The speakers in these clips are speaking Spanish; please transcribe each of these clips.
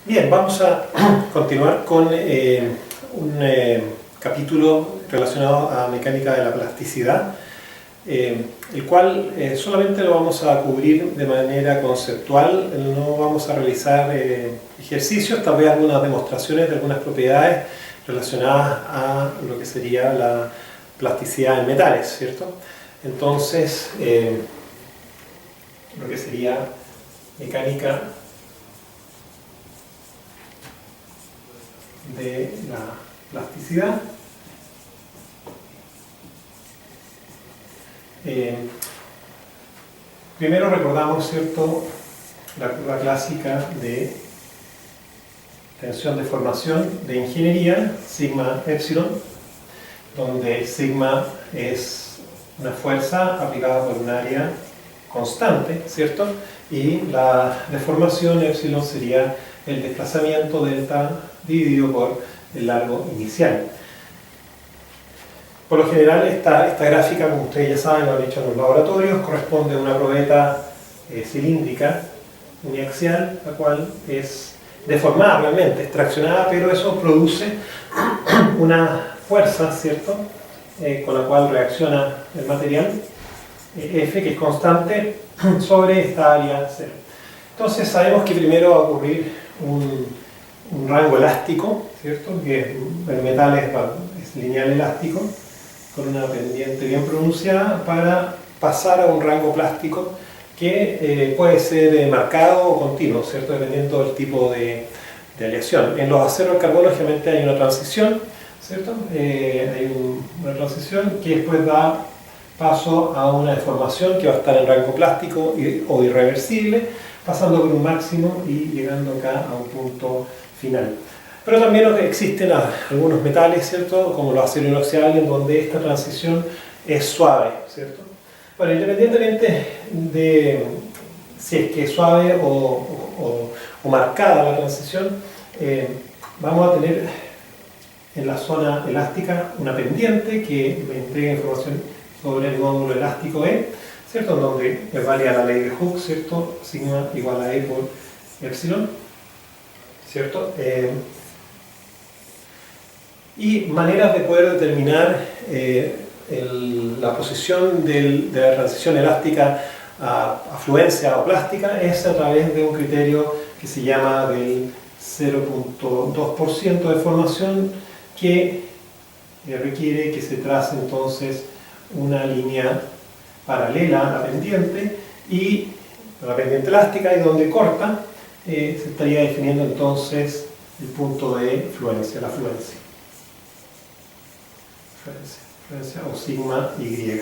Bien, vamos a continuar con un capítulo relacionado a mecánica de la plasticidad, el cual solamente lo vamos a cubrir de manera conceptual. No vamos a realizar ejercicios, tal vez algunas demostraciones de algunas propiedades relacionadas a lo que sería la plasticidad en metales, ¿cierto? Entonces, lo que sería mecánica de la plasticidad. Primero recordamos, ¿cierto?, la curva clásica de tensión de formación de ingeniería, sigma epsilon, donde sigma es una fuerza aplicada por un área constante, ¿cierto? Y la deformación epsilon sería el desplazamiento delta dividido por el largo inicial. Por lo general, esta gráfica, como ustedes ya saben, lo han hecho en los laboratorios, corresponde a una probeta cilíndrica uniaxial, la cual es deformada realmente, es traccionada, pero eso produce una fuerza, ¿cierto?, con la cual reacciona el material, F, que es constante, sobre esta área cero. Entonces sabemos que primero va a ocurrir un rango elástico, ¿cierto?, que el metal es lineal elástico, con una pendiente bien pronunciada, para pasar a un rango plástico que puede ser marcado o continuo, ¿cierto?, dependiendo del tipo de aleación. En los aceros al carbono generalmente hay una transición, ¿cierto? Hay una transición que después da paso a una deformación que va a estar en rango plástico o irreversible, pasando por un máximo y llegando acá a un punto final. Pero también existen algunos metales, ¿cierto?, como los aceros inoxidables, en donde esta transición es suave, ¿cierto? Bueno, independientemente de si es que es suave o marcada la transición, vamos a tener en la zona elástica una pendiente que me entrega información sobre el módulo elástico E, ¿cierto?, en donde es válida la ley de Hooke, ¿cierto?, sigma igual a E por epsilon, ¿cierto? Y maneras de poder determinar la posición de la transición elástica a fluencia o plástica es a través de un criterio que se llama del 0.2% de formación, que requiere que se trace entonces una línea paralela a la pendiente elástica, y donde corta se estaría definiendo entonces el punto de fluencia, la fluencia o sigma Y.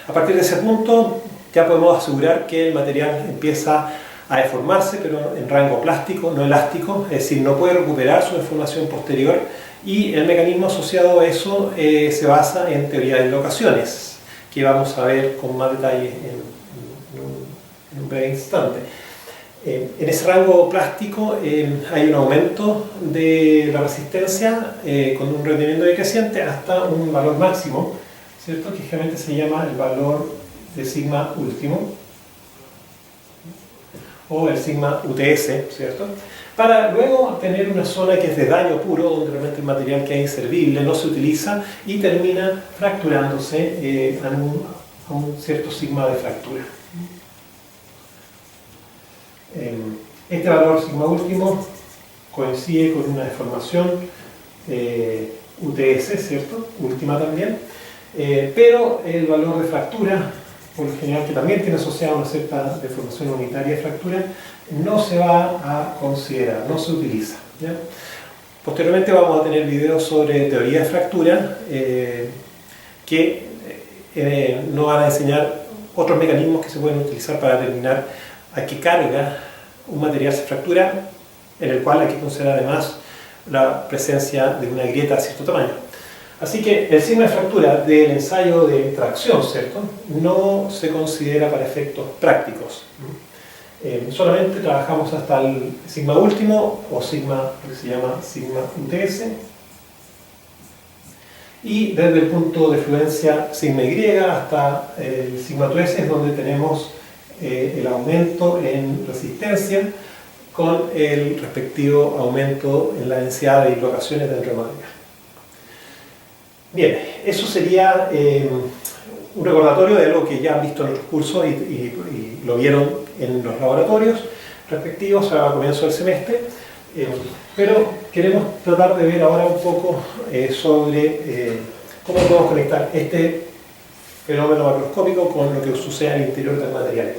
A partir de ese punto ya podemos asegurar que el material empieza a deformarse, pero en rango plástico, no elástico, es decir, no puede recuperar su deformación posterior, y el mecanismo asociado a eso se basa en teoría de dislocaciones, que vamos a ver con más detalle en un breve instante. En ese rango plástico hay un aumento de la resistencia con un rendimiento decreciente hasta un valor máximo, ¿cierto?, que generalmente se llama el valor de sigma último, o el sigma UTS, ¿cierto?, para luego tener una zona que es de daño puro, donde realmente el material queda inservible, no se utiliza y termina fracturándose a un cierto sigma de fractura. Este valor sigma último coincide con una deformación UTS, ¿cierto?, última también, pero el valor de fractura, por lo general, que también tiene asociada una cierta deformación unitaria de fractura, no se va a considerar, no se utiliza, ¿ya? Posteriormente vamos a tener videos sobre teoría de fractura que nos van a enseñar otros mecanismos que se pueden utilizar para determinar a qué carga un material se fractura, en el cual hay que considerar además la presencia de una grieta de cierto tamaño. Así que el sigma de fractura del ensayo de tracción, ¿cierto?, no se considera para efectos prácticos. Solamente trabajamos hasta el sigma último, o sigma, que se llama sigma UTS, y desde el punto de fluencia sigma Y hasta el sigma UTS es donde tenemos el aumento en resistencia con el respectivo aumento en la densidad de dislocaciones dentro del material. Bien, eso sería un recordatorio de algo que ya han visto en otros cursos y lo vieron en los laboratorios respectivos a comienzo del semestre, pero queremos tratar de ver ahora un poco sobre cómo podemos conectar este fenómeno macroscópico con lo que sucede al interior del material,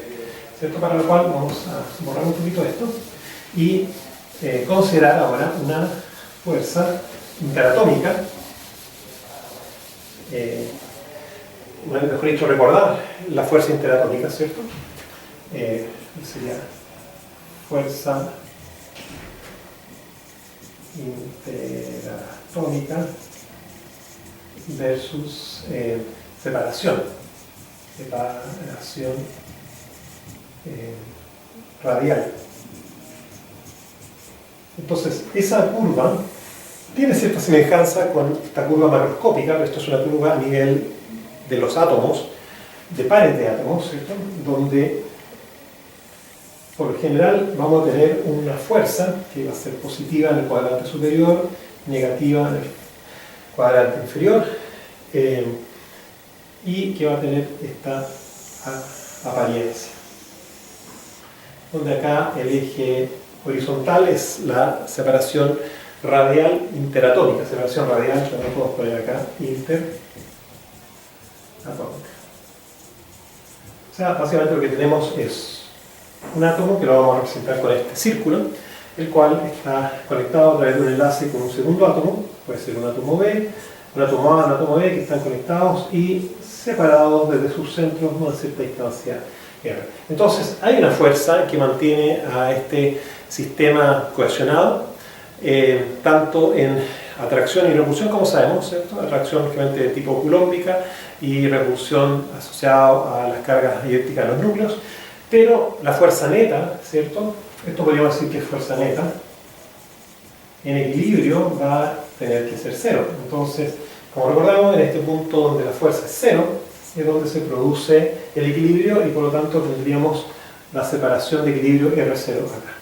¿cierto? Para lo cual vamos a borrar un poquito esto y considerar ahora una fuerza interatómica, mejor dicho, recordar la fuerza interatómica, ¿cierto? Sería fuerza interatómica versus separación radial. Entonces, esa curva tiene cierta semejanza con esta curva macroscópica, pero esto es una curva a nivel de los átomos, de pares de átomos, ¿cierto? Donde por lo general vamos a tener una fuerza que va a ser positiva en el cuadrante superior, negativa en el cuadrante inferior, y que va a tener esta apariencia. Donde acá el eje horizontal es la separación radial interatómica, separación radial, también podemos poner acá interatómica. O sea, básicamente lo que tenemos es un átomo que lo vamos a representar con este círculo, el cual está conectado a través de un enlace con un segundo átomo, puede ser un átomo B, un átomo A, un átomo B, que están conectados y separados desde sus centros a una cierta distancia R. Entonces, hay una fuerza que mantiene a este sistema cohesionado, tanto en atracción y repulsión, como sabemos, ¿cierto? Atracción lógicamente de tipo culómbica y repulsión asociada a las cargas diélectricas de los núcleos, pero la fuerza neta, ¿cierto? Esto podríamos decir que es fuerza neta, en equilibrio va a tener que ser cero. Entonces, como recordamos, en este punto donde la fuerza es cero, es donde se produce el equilibrio y por lo tanto tendríamos la separación de equilibrio R0 acá.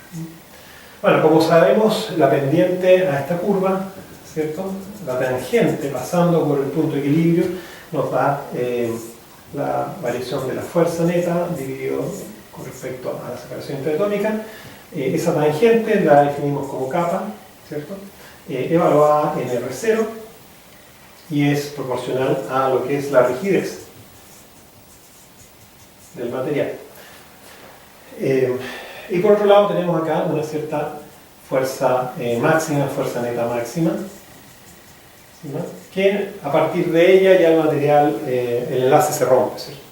Bueno, como sabemos, la pendiente a esta curva, ¿cierto? La tangente pasando por el punto de equilibrio nos da la variación de la fuerza neta dividido con respecto a la separación interatómica. Esa tangente la definimos como kappa, ¿cierto? Evaluada en R0 y es proporcional a lo que es la rigidez del material. Y por otro lado tenemos acá una cierta fuerza máxima, fuerza neta máxima, ¿no? Que a partir de ella ya el material, el enlace se rompe, ¿cierto?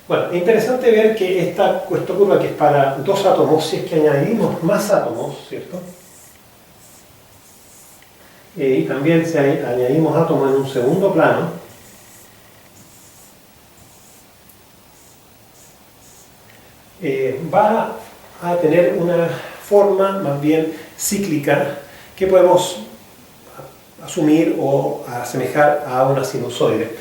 Bueno, es interesante ver que esta curva, que es para dos átomos, si es que añadimos más átomos, ¿cierto? Y también si añadimos átomos en un segundo plano, va a tener una forma más bien cíclica que podemos asumir o asemejar a una sinusoide.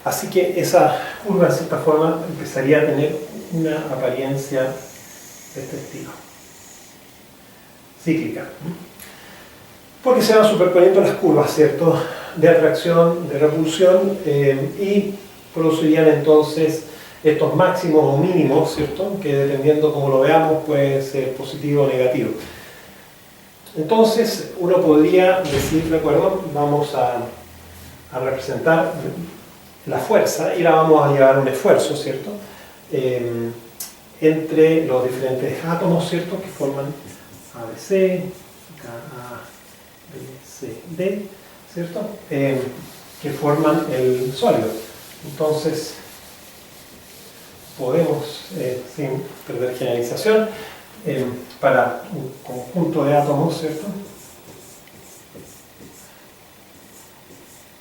Así que esa curva, de cierta forma, empezaría a tener una apariencia de este estilo, cíclica, porque se van superponiendo las curvas, ¿cierto?, de atracción, de repulsión, y producirían entonces estos máximos o mínimos, ¿cierto?, que dependiendo cómo lo veamos puede ser positivo o negativo. Entonces uno podría decir, ¿de acuerdo?, vamos a representar la fuerza y la vamos a llevar a un esfuerzo, ¿cierto?, entre los diferentes átomos, ¿cierto?, que forman ABC, A, B, C, D, ¿cierto?, que forman el sólido. Entonces podemos, sin perder generalización, para un conjunto de átomos, ¿cierto?,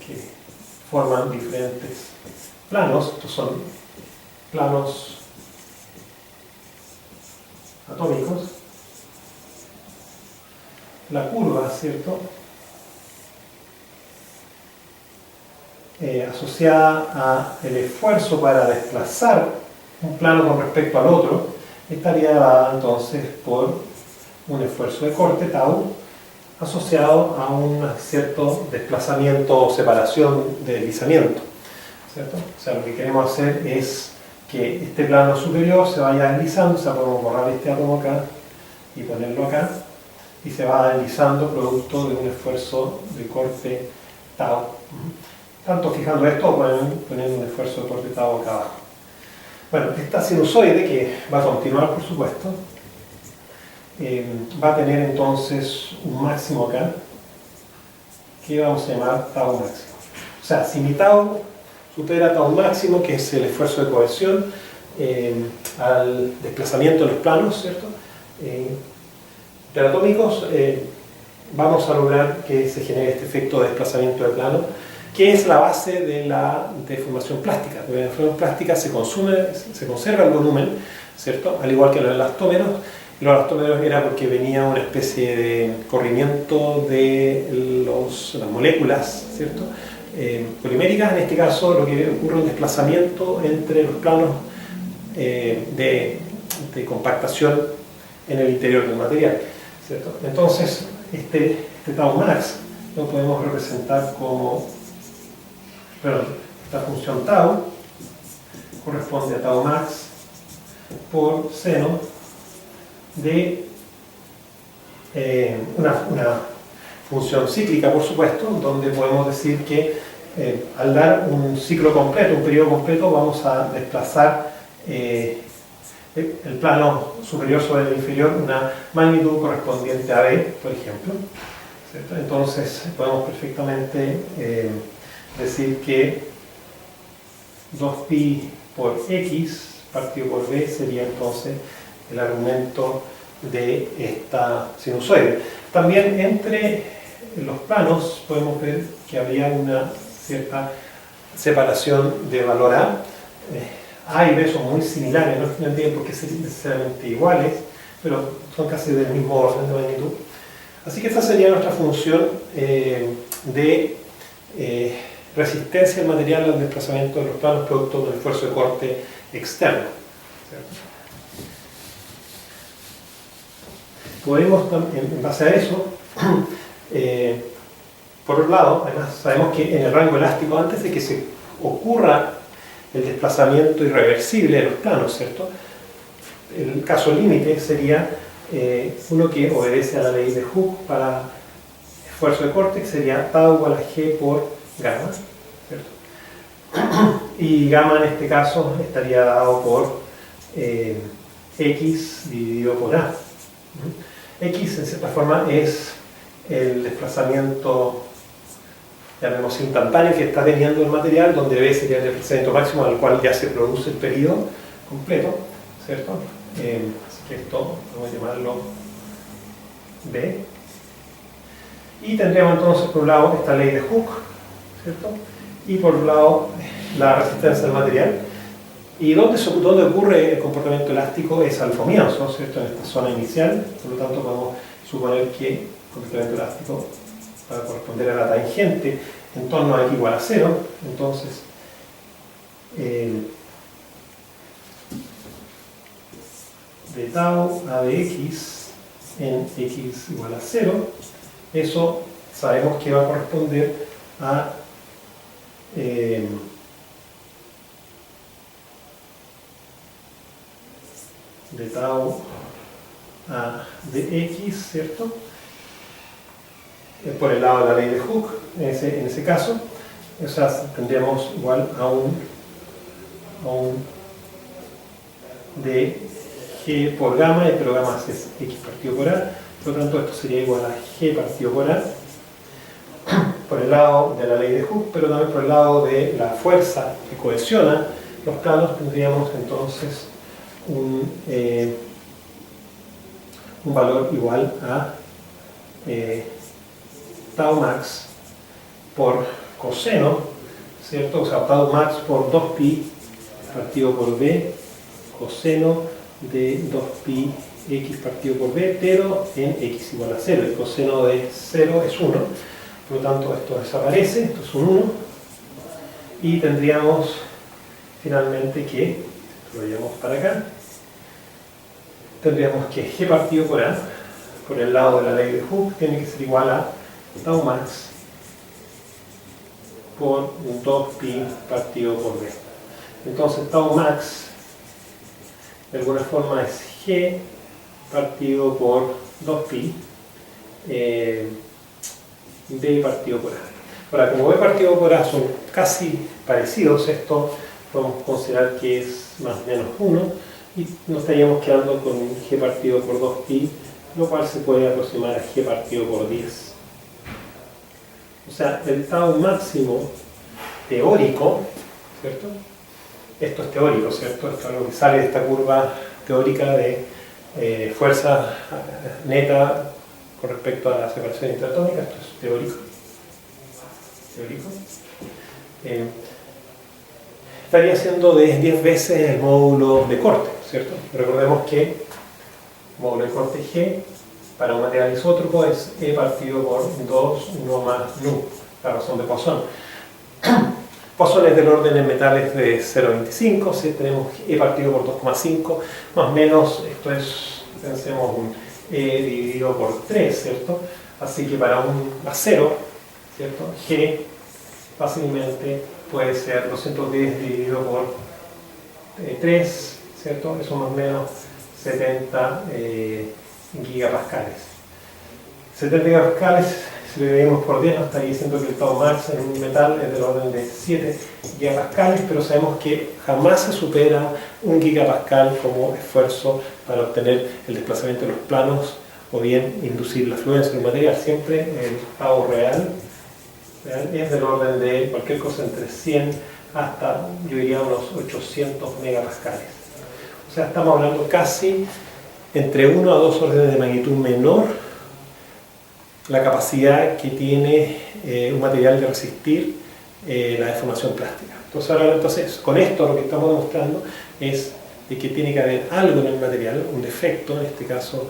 que forman diferentes planos, estos son planos atómicos, la curva, ¿cierto?, asociada al esfuerzo para desplazar un plano con respecto al otro, estaría dada entonces por un esfuerzo de corte, tau, asociado a un cierto desplazamiento o separación de deslizamiento, ¿cierto? O sea, lo que queremos hacer es que este plano superior se vaya deslizando, o sea, podemos borrar este átomo acá y ponerlo acá, y se va deslizando producto de un esfuerzo de corte tau. Tanto fijando esto o poniendo un esfuerzo de corte tau acá abajo. Bueno, esta sinusoide, que va a continuar por supuesto, va a tener entonces un máximo acá, que vamos a llamar tau máximo. O sea, si mi tau supera tau máximo, que es el esfuerzo de cohesión, al desplazamiento de los planos, ¿cierto? Interatómicos, vamos a lograr que se genere este efecto de desplazamiento de plano, que es la base de la deformación plástica. En la deformación plástica se conserva el volumen, ¿cierto? Al igual que los elastómeros. Los elastómeros era porque venía una especie de corrimiento de las moléculas, ¿cierto? Poliméricas. En este caso lo que ocurre es un desplazamiento entre los planos de compactación en el interior del material, ¿cierto? Entonces este tau max lo podemos representar como, esta función tau corresponde a tau max por seno de una función cíclica, por supuesto, donde podemos decir que al dar un ciclo completo, un periodo completo, vamos a desplazar el plano superior sobre el inferior una magnitud correspondiente a B, por ejemplo, ¿cierto? Entonces podemos perfectamente decir que 2pi por x partido por B sería entonces el argumento de esta sinusoide. También entre los planos podemos ver que habría una cierta separación de valor A. A y B son muy similares, no tienen por qué ser necesariamente iguales, pero son casi del mismo orden de magnitud. Así que esta sería nuestra función de resistencia del material al desplazamiento de los planos producto del esfuerzo de corte externo, ¿cierto? Podemos, en base a eso, por otro lado, además sabemos que en el rango elástico, antes de que se ocurra el desplazamiento irreversible de los planos, ¿cierto? El caso límite sería uno que obedece a la ley de Hooke para esfuerzo de corte, que sería tau igual a g por gamma, ¿cierto? Y gamma en este caso estaría dado por x dividido por a. X en cierta forma es el desplazamiento, llamemos instantáneo, que está teniendo el material, donde B sería el desplazamiento máximo al cual ya se produce el periodo completo, ¿cierto? Así que esto vamos a llamarlo B. Y tendríamos entonces por un lado esta ley de Hooke, ¿cierto? Y por un lado la resistencia del material. Y donde ocurre el comportamiento elástico es al comienzo, ¿cierto? En esta zona inicial, por lo tanto podemos suponer que el comportamiento elástico va a corresponder a la tangente en torno a x igual a 0, entonces de tau a de x en x igual a 0, eso sabemos que va a corresponder a de tau a de x, ¿cierto? Por el lado de la ley de Hooke, en ese caso, o sea, tendríamos igual a un de g por gamma, pero gamma es x partido por a, por lo tanto esto sería igual a g partido por a, por el lado de la ley de Hooke, pero también por el lado de la fuerza que cohesiona los planos, tendríamos entonces un valor igual a tau max por coseno, ¿cierto? O sea, tau max por 2pi partido por b, coseno de 2pi x partido por b, pero en x igual a 0. El coseno de 0 es 1, por lo tanto esto desaparece, esto es un 1, y tendríamos finalmente que, lo llevamos para acá, tendríamos que g partido por a por el lado de la ley de Hooke tiene que ser igual a tau max por un 2pi partido por b. Entonces tau max de alguna forma es g partido por 2pi b partido por a. Ahora, como b partido por a son casi parecidos, esto podemos considerar que es más o menos 1 y nos estaríamos quedando con un g partido por 2pi, lo cual se puede aproximar a g partido por 10. O sea, el tau máximo teórico, ¿cierto? Esto es teórico, ¿cierto? Esto es lo que sale de esta curva teórica de fuerza neta con respecto a la separación interatómica. Esto es teórico. Estaría siendo de 10 veces el módulo de corte, ¿cierto? Recordemos que el módulo de corte G para un material isótropo es E partido por 2, 1 más nu, la razón de Poisson. Poisson es del orden en metales de 0,25, si tenemos E partido por 2,5, más o menos, esto es, pensemos, un E dividido por 3, ¿cierto? Así que para un acero, ¿cierto? G fácilmente puede ser 210 dividido por 3, ¿cierto? Eso más o menos 70 gigapascales. 70 gigapascales, si lo dividimos por 10, nos estaría diciendo que el tau max en un metal es del orden de 7 gigapascales, pero sabemos que jamás se supera un gigapascal como esfuerzo para obtener el desplazamiento de los planos o bien inducir la fluencia del material. Siempre el tau real es del orden de cualquier cosa entre 100 hasta, yo diría, unos 800 megapascales. O sea, estamos hablando casi entre 1 a 2 órdenes de magnitud menor la capacidad que tiene un material de resistir la deformación plástica. Entonces, con esto lo que estamos demostrando es de que tiene que haber algo en el material, un defecto, en este caso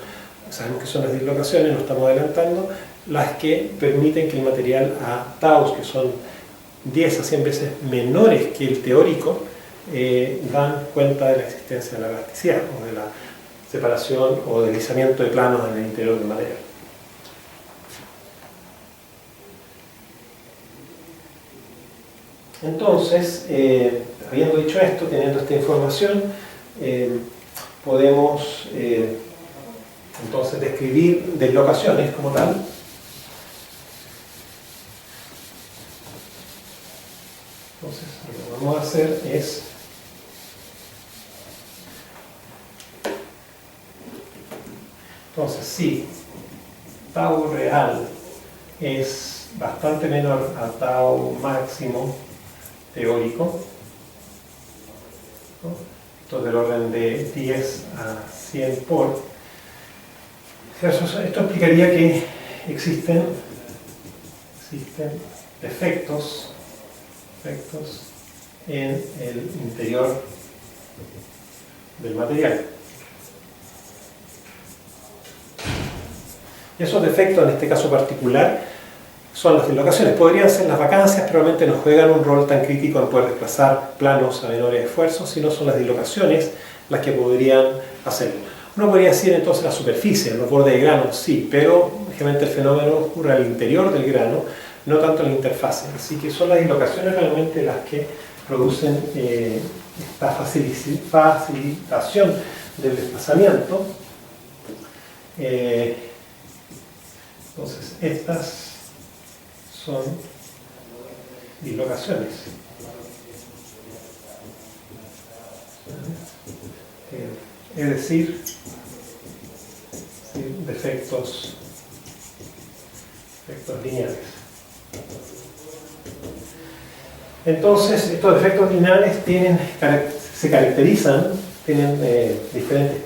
sabemos que son las dislocaciones, lo estamos adelantando, las que permiten que el material a taus, que son 10 a 100 veces menores que el teórico, dan cuenta de la existencia de la plasticidad o de la separación o deslizamiento de planos en el interior del material. Entonces, habiendo dicho esto, teniendo esta información, podemos entonces describir deslocaciones como tal. Entonces, lo que vamos a hacer es si tau real es bastante menor a tau máximo teórico, ¿no? Esto es del orden de 10 a 100 por. Esto explicaría que existen defectos en el interior del material. Y esos defectos, en este caso particular, son las dislocaciones. Podrían ser las vacancias, pero realmente no juegan un rol tan crítico en poder desplazar planos a menores esfuerzos, sino son las dislocaciones las que podrían hacerlo. Uno podría decir entonces la superficie, los bordes de grano, sí, pero generalmente el fenómeno ocurre al interior del grano, no tanto en la interfase. Así que son las dislocaciones realmente las que producen esta facilitación del desplazamiento. Entonces, estas son dislocaciones. Es decir, defectos lineales. Entonces, estos defectos lineales se caracterizan, tienen diferentes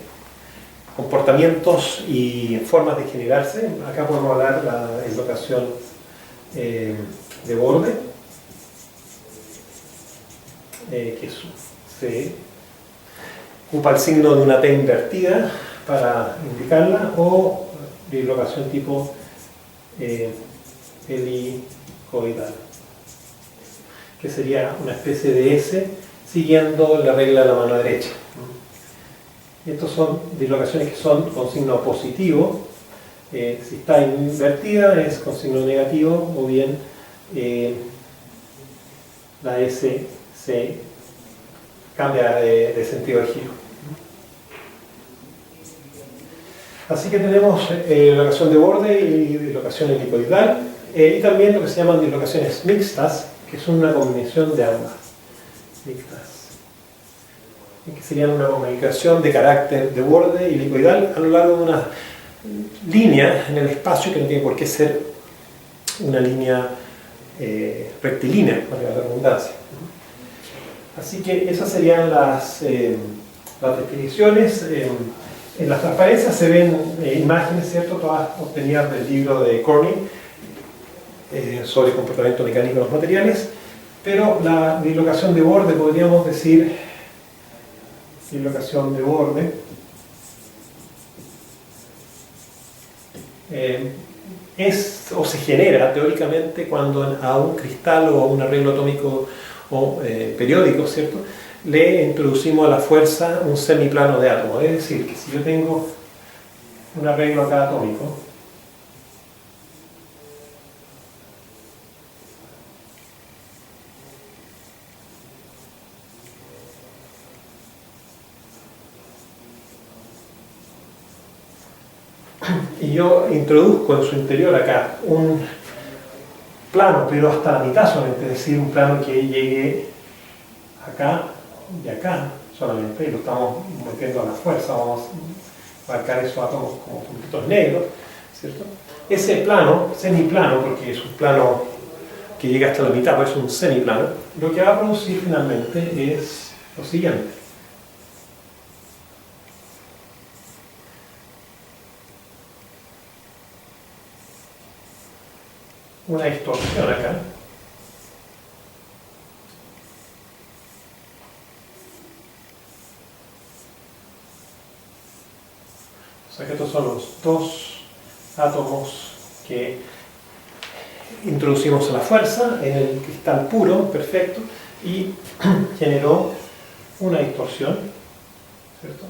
comportamientos y formas de generarse. Acá podemos hablar de la dislocación de borde, que se ocupa el signo de una T invertida para indicarla, o dislocación tipo helicoidal, que sería una especie de S siguiendo la regla de la mano derecha. Y estos son dislocaciones que son con signo positivo, Si está invertida es con signo negativo, o bien la S se cambia de sentido de giro. Así que tenemos dislocación de borde y dislocación helicoidal, y también lo que se llaman dislocaciones mixtas, que son una combinación de ambas. Mixtas. Que serían una comunicación de carácter de borde y helicoidal a lo largo de una línea en el espacio que no tiene por qué ser una línea rectilínea, para la redundancia. Así que esas serían las definiciones. En las transparencias se ven imágenes, ¿cierto? Todas obtenidas del libro de Corning sobre comportamiento mecánico de los materiales, pero la dislocación de borde, podríamos decir, dislocación de borde, es o se genera teóricamente cuando a un cristal o a un arreglo atómico o periódico, ¿cierto?, le introducimos a la fuerza un semiplano de átomos. Es decir, que si yo tengo un arreglo acá atómico, y yo introduzco en su interior acá un plano, pero hasta la mitad solamente, es decir, un plano que llegue acá y acá solamente, y lo estamos metiendo a la fuerza, vamos a marcar esos átomos como puntitos negros, ¿cierto? Ese plano, semiplano, porque es un plano que llega hasta la mitad, pues es un semiplano, lo que va a producir finalmente es lo siguiente. Una distorsión acá. O sea que estos son los dos átomos que introducimos a la fuerza en el cristal puro, perfecto, y generó una distorsión, ¿cierto?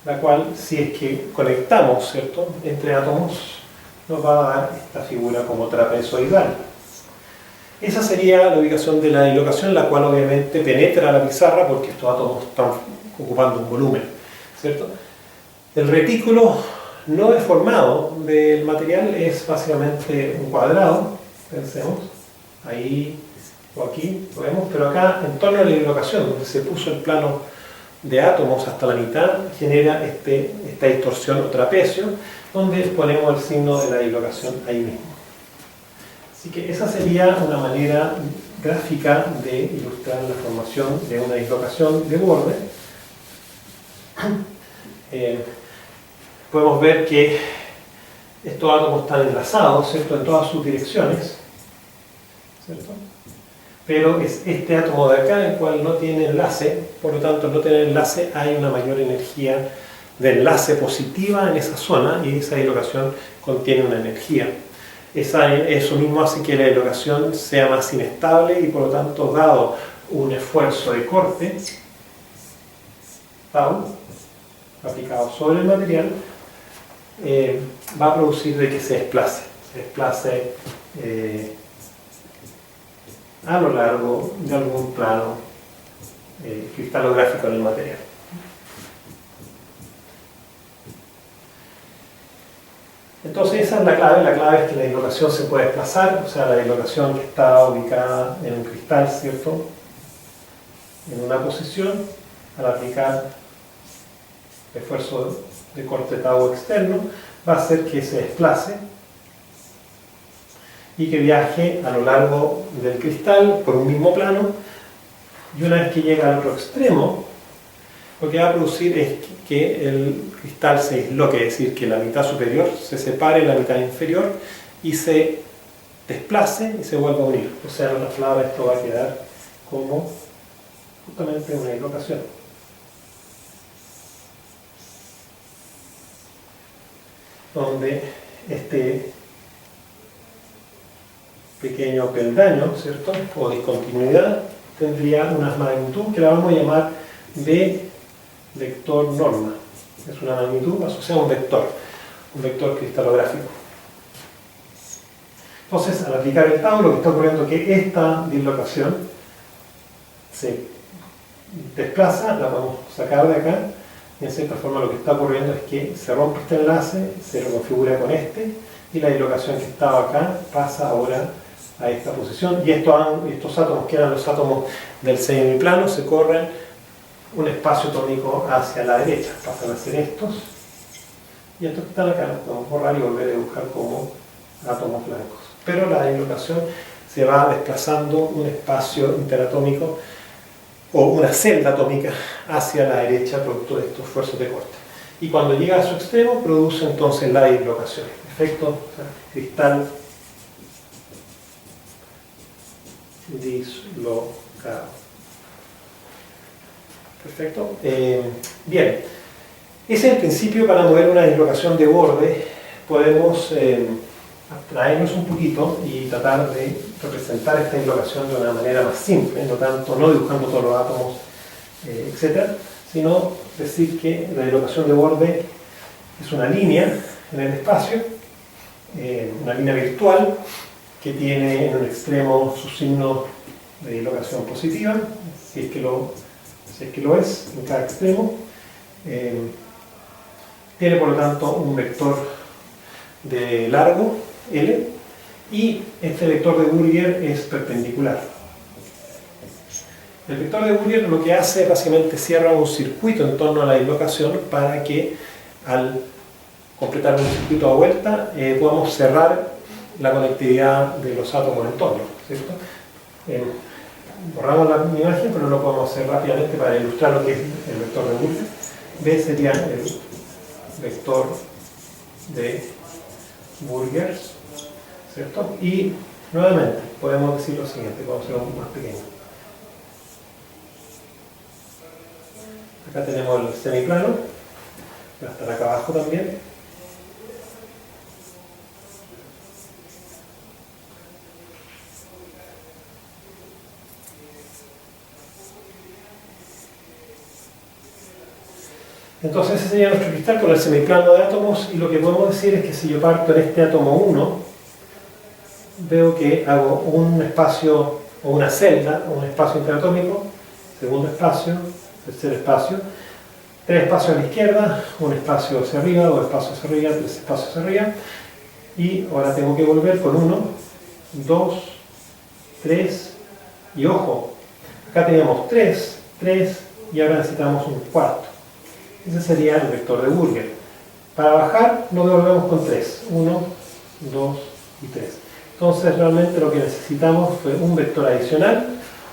La cual, si es que conectamos, ¿cierto?, entre átomos, nos va a dar esta figura como trapezoidal. Esa sería la ubicación de la dislocación, la cual obviamente penetra la pizarra porque estos átomos están ocupando un volumen, ¿cierto? El retículo no deformado del material es básicamente un cuadrado, pensemos, ahí o aquí lo vemos, pero acá en torno a la dislocación, donde se puso el plano de átomos hasta la mitad, genera esta distorsión o trapecio, donde ponemos el signo de la dislocación ahí mismo. Así que esa sería una manera gráfica de ilustrar la formación de una dislocación de borde. Podemos ver que estos átomos están enlazados, ¿cierto?, en todas sus direcciones, ¿cierto? Pero es este átomo de acá el cual no tiene enlace, por lo tanto al no tener enlace hay una mayor energía de enlace positiva en esa zona y esa dislocación contiene una energía. Eso mismo hace que la dislocación sea más inestable y por lo tanto, dado un esfuerzo de corte, tau, aplicado sobre el material, va a producir de que se desplace a lo largo de algún plano cristalográfico en el material. Entonces esa es la clave es que la dislocación se puede desplazar, o sea, la dislocación que está ubicada en un cristal, ¿cierto?, en una posición, al aplicar esfuerzo de corte tau externo, va a hacer que se desplace y que viaje a lo largo del cristal por un mismo plano, y una vez que llega al otro extremo, lo que va a producir es que el cristal se disloque, es decir, que la mitad superior se separe de la mitad inferior y se desplace y se vuelva a unir. O sea, en otras palabras, esto va a quedar como justamente una dislocación. Donde este pequeño peldaño, ¿cierto?, o discontinuidad tendría una magnitud que la vamos a llamar B vector norma. Es una magnitud asociada a un vector cristalográfico. Entonces, al aplicar el tau, lo que está ocurriendo es que esta dislocación se desplaza, la vamos a sacar de acá, y en cierta forma lo que está ocurriendo es que se rompe este enlace, se reconfigura con este, y la dislocación que estaba acá pasa ahora a esta posición, y estos átomos, que eran los átomos del semiplano, se corren un espacio atómico hacia la derecha, pasan a ser estos, y estos que están acá los podemos borrar y volver a dibujar como átomos blancos. Pero la dislocación se va desplazando un espacio interatómico o una celda atómica hacia la derecha producto de estos esfuerzos de corte. Y cuando llega a su extremo produce entonces la dislocación. Efecto cristal dislocado. Perfecto. Bien. Ese es el principio para mover una dislocación de borde. Podemos abstraernos un poquito y tratar de representar esta dislocación de una manera más simple, no dibujando todos los átomos, etc., sino decir que la dislocación de borde es una línea en el espacio, una línea virtual que tiene en un extremo su signo de dislocación positiva, si es que lo es en cada extremo. Tiene por lo tanto un vector de largo, L, y este vector de Burger es perpendicular. El vector de Burger lo que hace es básicamente cierra un circuito en torno a la dislocación para que al completar un circuito a vuelta podamos cerrar la conectividad de los átomos en torno, ¿cierto? Borramos la imagen, pero lo podemos hacer rápidamente para ilustrar lo que es el vector de Burger. B sería el vector de Burger, ¿cierto? Y nuevamente podemos decir lo siguiente, podemos hacerlo más pequeño. Acá tenemos el semiplano, va a estar acá abajo también. Entonces ese sería nuestro cristal con el semiplano de átomos, y lo que podemos decir es que si yo parto en este átomo 1, veo que hago un espacio o una celda, o un espacio interatómico, segundo espacio, tercer espacio, tres espacios a la izquierda, un espacio hacia arriba, dos espacios hacia arriba, tres espacios hacia arriba, y ahora tengo que volver con 1, 2, 3, y ojo, acá teníamos 3, y ahora necesitamos un cuarto. Ese sería el vector de Burger. Para bajar lo devolvemos con 3, 1, 2 y 3. Entonces realmente lo que necesitamos fue un vector adicional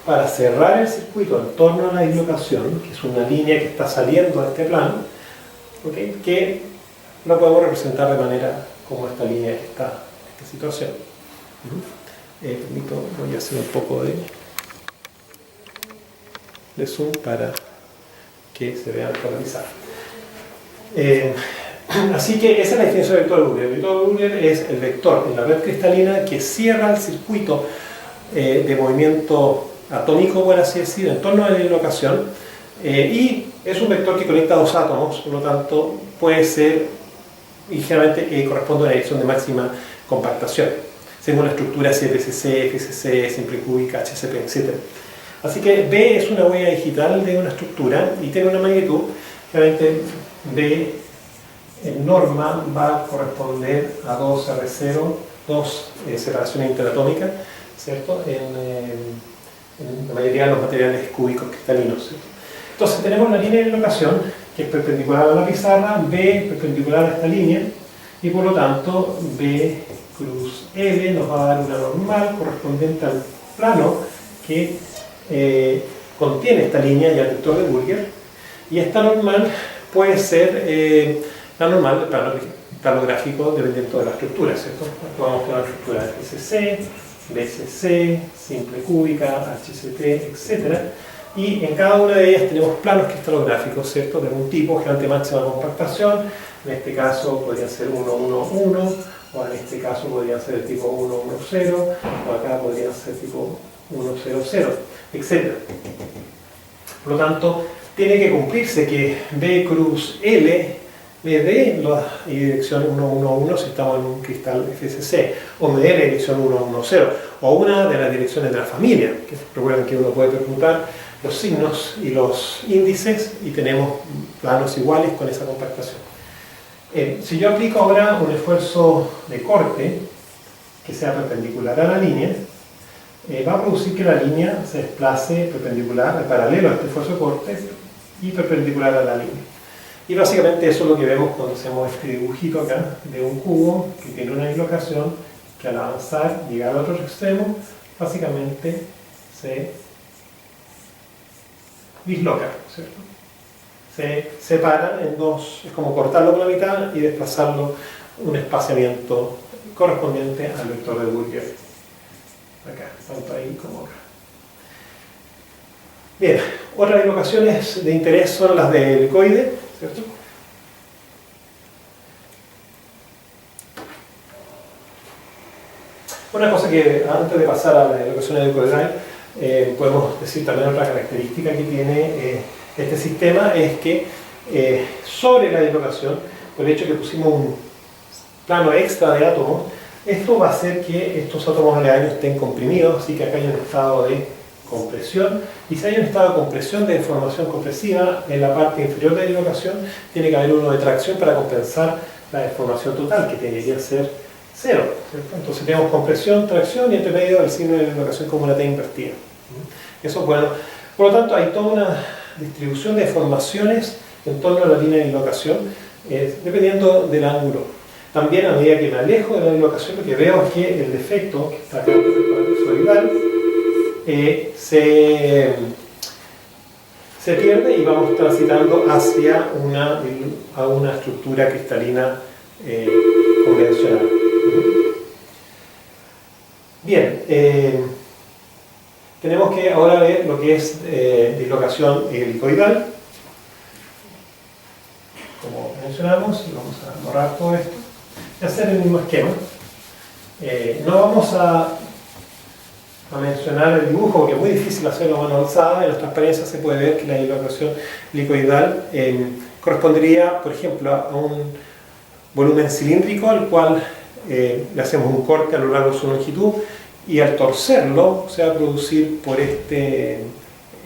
para cerrar el circuito en torno a la dislocación, que es una línea que está saliendo de este plano, ¿okay? Que lo podemos representar de manera como esta línea que está en esta situación. Voy a hacer un poco de zoom para que se vea actualizado. Así que esa es la definición del vector de Burger. El vector de Burger es el vector en la red cristalina que cierra el circuito de movimiento atómico, por así decir, en torno a la dislocación, y es un vector que conecta dos átomos, por lo tanto puede ser, y generalmente corresponde a una dirección de máxima compactación, según la estructura CPCC, FCC, simple cúbica, HCP, etc. Así que B es una huella digital de una estructura y tiene una magnitud. Generalmente B en norma va a corresponder a 2R0, 2 separaciones interatómicas, ¿cierto? En la mayoría de los materiales cúbicos cristalinos, ¿cierto? Entonces tenemos la línea de dislocación que es perpendicular a la pizarra, B perpendicular a esta línea, y por lo tanto B cruz L nos va a dar una normal correspondiente al plano que contiene esta línea y al vector de Burger, y esta normal puede ser la normal del plano gráfico dependiendo de la estructura, ¿cierto? Podemos tener una estructura de FCC, BCC, simple cúbica, HCP, etc. Y en cada una de ellas tenemos planos cristalográficos, ¿cierto? De algún tipo, generalmente máxima compactación. En este caso podría ser 1, 1, 1, o en este caso podría ser de tipo 1, 1, 0, o acá podría ser tipo 1, 0, 0, etc. Por lo tanto, tiene que cumplirse que B cruz L me dé la dirección 1, 1, 1 si estamos en un cristal FSC, o me dé la dirección 1, 1, 0, o una de las direcciones de la familia, que recuerden que uno puede permutar los signos y los índices y tenemos planos iguales con esa compactación. Si yo aplico ahora un esfuerzo de corte que sea perpendicular a la línea, va a producir que la línea se desplace perpendicular, paralelo a este esfuerzo de corte y perpendicular a la línea. Y básicamente eso es lo que vemos cuando hacemos este dibujito acá de un cubo que tiene una dislocación que al avanzar, llegar al otro extremo, básicamente se disloca, ¿cierto? Se separa en dos, es como cortarlo por la mitad y desplazarlo un espaciamiento correspondiente al vector de Burger. Acá, tanto ahí como acá. Bien, otras dislocaciones de interés son las del helicoide, ¿cierto? Una cosa que antes de pasar a las dislocaciones helicoidal, podemos decir también otra característica que tiene este sistema es que sobre la dislocación, por el hecho que pusimos un plano extra de átomos, esto va a hacer que estos átomos aledaños estén comprimidos, así que acá hay un estado de compresión, y si hay un estado de compresión, de deformación compresiva en la parte inferior de la dislocación, tiene que haber uno de tracción para compensar la deformación total, que debería ser cero, ¿cierto? Entonces tenemos compresión, tracción y entre medio el signo de dislocación como una T invertida. Eso es bueno. Por lo tanto, hay toda una distribución de deformaciones en torno a la línea de dislocación, dependiendo del ángulo. También, a medida que me alejo de la dislocación, lo que veo es que el defecto, que está acá en el visualizar, se pierde y vamos transitando hacia una estructura cristalina convencional. Bien, tenemos que ahora ver lo que es dislocación helicoidal. Como mencionamos, y vamos a borrar todo esto y hacer el mismo esquema. No vamos a mencionar el dibujo porque es muy difícil hacerlo a mano alzada. En las transparencias se puede ver que la dislocación helicoidal correspondería, por ejemplo, a un volumen cilíndrico al cual le hacemos un corte a lo largo de su longitud y al torcerlo se va a producir por este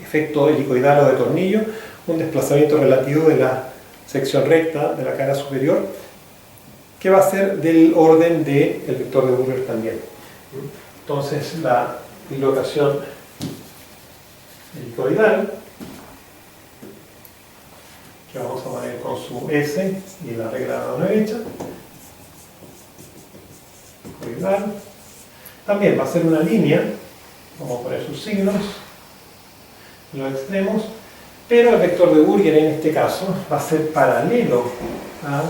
efecto helicoidal o de tornillo un desplazamiento relativo de la sección recta de la cara superior que va a ser del orden del vector de Burger también. Entonces la dislocación helicoidal, que vamos a poner con su S y la regla a la derecha, helicoidal, también va a ser una línea, vamos a poner sus signos en los extremos, pero el vector de Burger en este caso va a ser paralelo a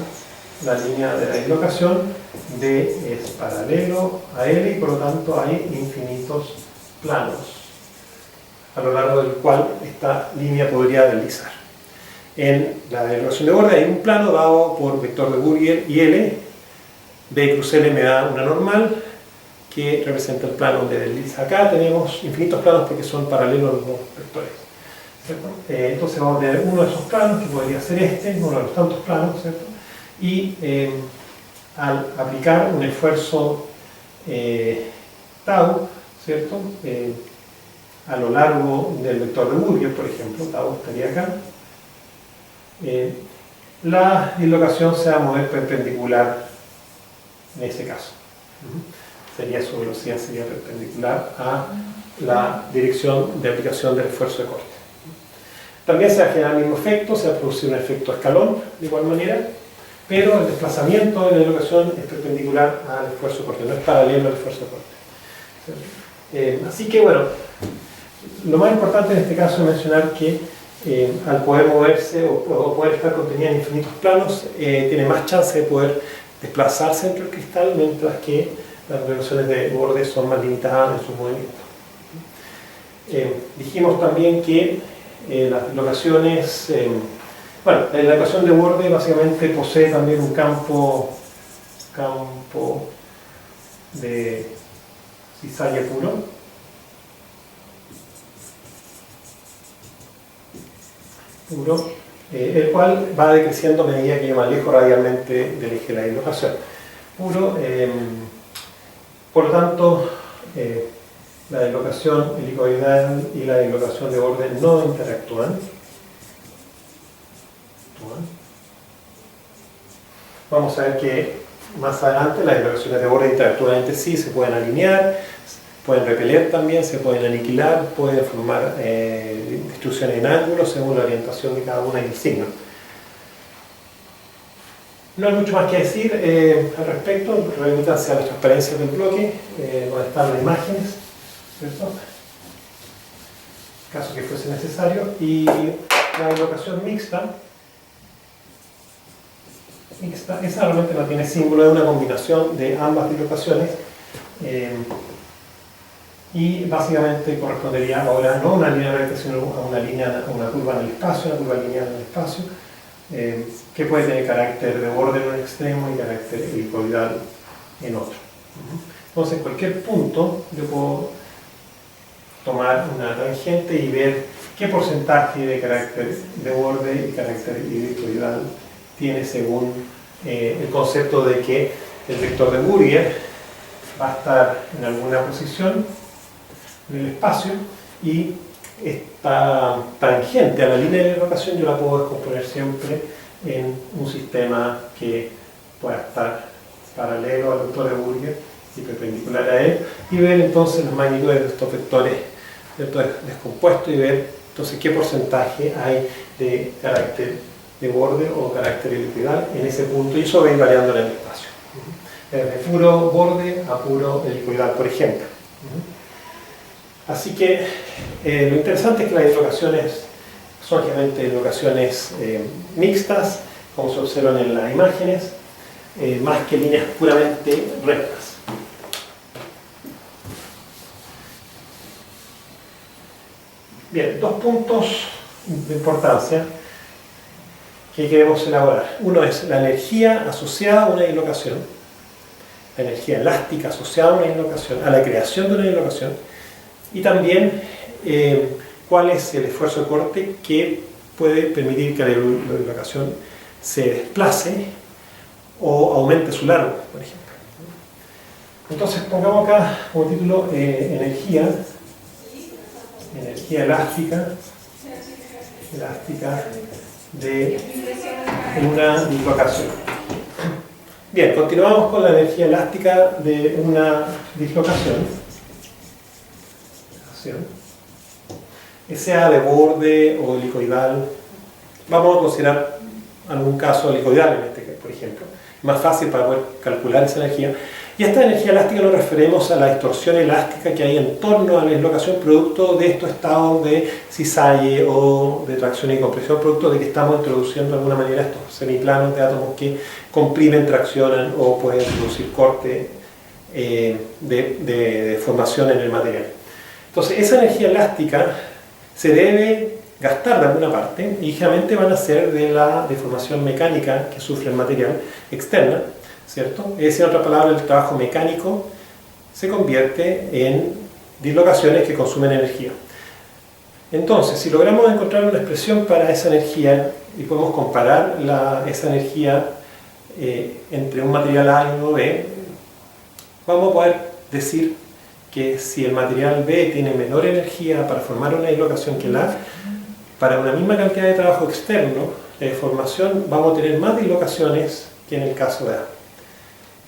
la línea de la dislocación. D es paralelo a L y por lo tanto hay infinitos planos a lo largo del cual esta línea podría deslizar. En la dislocación de borde hay un plano dado por vector de Burger y L. B cruz L me da una normal que representa el plano donde desliza. Acá tenemos infinitos planos porque son paralelos los dos vectores, ¿cierto? Entonces vamos a tener uno de esos planos que podría ser este, uno de los tantos planos, ¿cierto? Y al aplicar un esfuerzo tau, ¿cierto? A lo largo del vector de Burger, por ejemplo, tau estaría acá, la dislocación se va a mover perpendicular en ese caso. Sería su velocidad sería perpendicular a la dirección de aplicación del esfuerzo de corte. También se va a generar el mismo efecto, se va a producir un efecto escalón de igual manera, pero el desplazamiento de la dislocación es perpendicular al esfuerzo de corte, no es paralelo al esfuerzo de corte. Así que bueno, lo más importante en este caso es mencionar que al poder moverse o poder estar contenida en infinitos planos, tiene más chance de poder desplazarse entre el cristal, mientras que las relaciones de borde son más limitadas en sus movimientos. Dijimos también que las dislocaciones, bueno, la dislocación de borde básicamente posee también un campo de cizalla puro, puro, el cual va decreciendo a medida que yo me alejo radialmente del eje de la dislocación. Puro, por lo tanto, la dislocación helicoidal y la dislocación de borde no interactúan. Vamos a ver que más adelante las dislocaciones de borde interactúan entre sí, se pueden alinear, pueden repeler también, se pueden aniquilar, pueden formar distribuciones en ángulos según la orientación de cada una y el signo. No hay mucho más que decir al respecto, remítanse a las transparencias del bloque, donde están las imágenes, ¿cierto? En caso que fuese necesario, y la dislocación mixta, esa realmente no tiene símbolo, es una combinación de ambas dislocaciones y básicamente correspondería ahora no a una línea recta sino a una curva en el espacio, una curva lineal en el espacio que puede tener carácter de borde en un extremo y carácter helicoidal en otro. Entonces en cualquier punto yo puedo tomar una tangente y ver qué porcentaje de carácter de borde y carácter helicoidal tiene según el concepto de que el vector de Fourier va a estar en alguna posición en el espacio y esta tangente a la línea de dislocación yo la puedo descomponer siempre en un sistema que pueda estar paralelo al vector de Fourier y perpendicular a él y ver entonces las magnitudes de estos vectores descompuestos y ver entonces qué porcentaje hay de carácter de borde o carácter helicoidal en ese punto y eso va a ir variando en el espacio de puro borde a puro helicoidal, por ejemplo. Así que lo interesante es que las dislocaciones son generalmente dislocaciones mixtas, como se observan en las imágenes, más que líneas puramente rectas. Bien, dos puntos de importancia que queremos elaborar. Uno es la energía asociada a una dislocación, la energía elástica asociada a una dislocación, a la creación de una dislocación, y también cuál es el esfuerzo de corte que puede permitir que la dislocación se desplace o aumente su largo, por ejemplo. Entonces pongamos acá como título energía elástica de una dislocación. Bien, continuamos con la energía elástica de una dislocación, sea de borde o helicoidal. Vamos a considerar algún caso helicoidal en este, por ejemplo, más fácil para poder calcular esa energía. Y a esta energía elástica nos referimos a la distorsión elástica que hay en torno a la dislocación producto de estos estados de cisalle o de tracción y compresión, producto de que estamos introduciendo de alguna manera estos semiplanos de átomos que comprimen, traccionan o pueden producir corte de formación en el material. Entonces esa energía elástica se debe gastar de alguna parte y generalmente van a ser de la deformación mecánica que sufre el material externa, ¿cierto? Es decir, en otra palabra, el trabajo mecánico se convierte en dislocaciones que consumen energía. Entonces, si logramos encontrar una expresión para esa energía y podemos comparar esa energía entre un material A y uno B, vamos a poder decir que si el material B tiene menor energía para formar una dislocación que el A, para una misma cantidad de trabajo externo de deformación vamos a tener más dislocaciones que en el caso de A.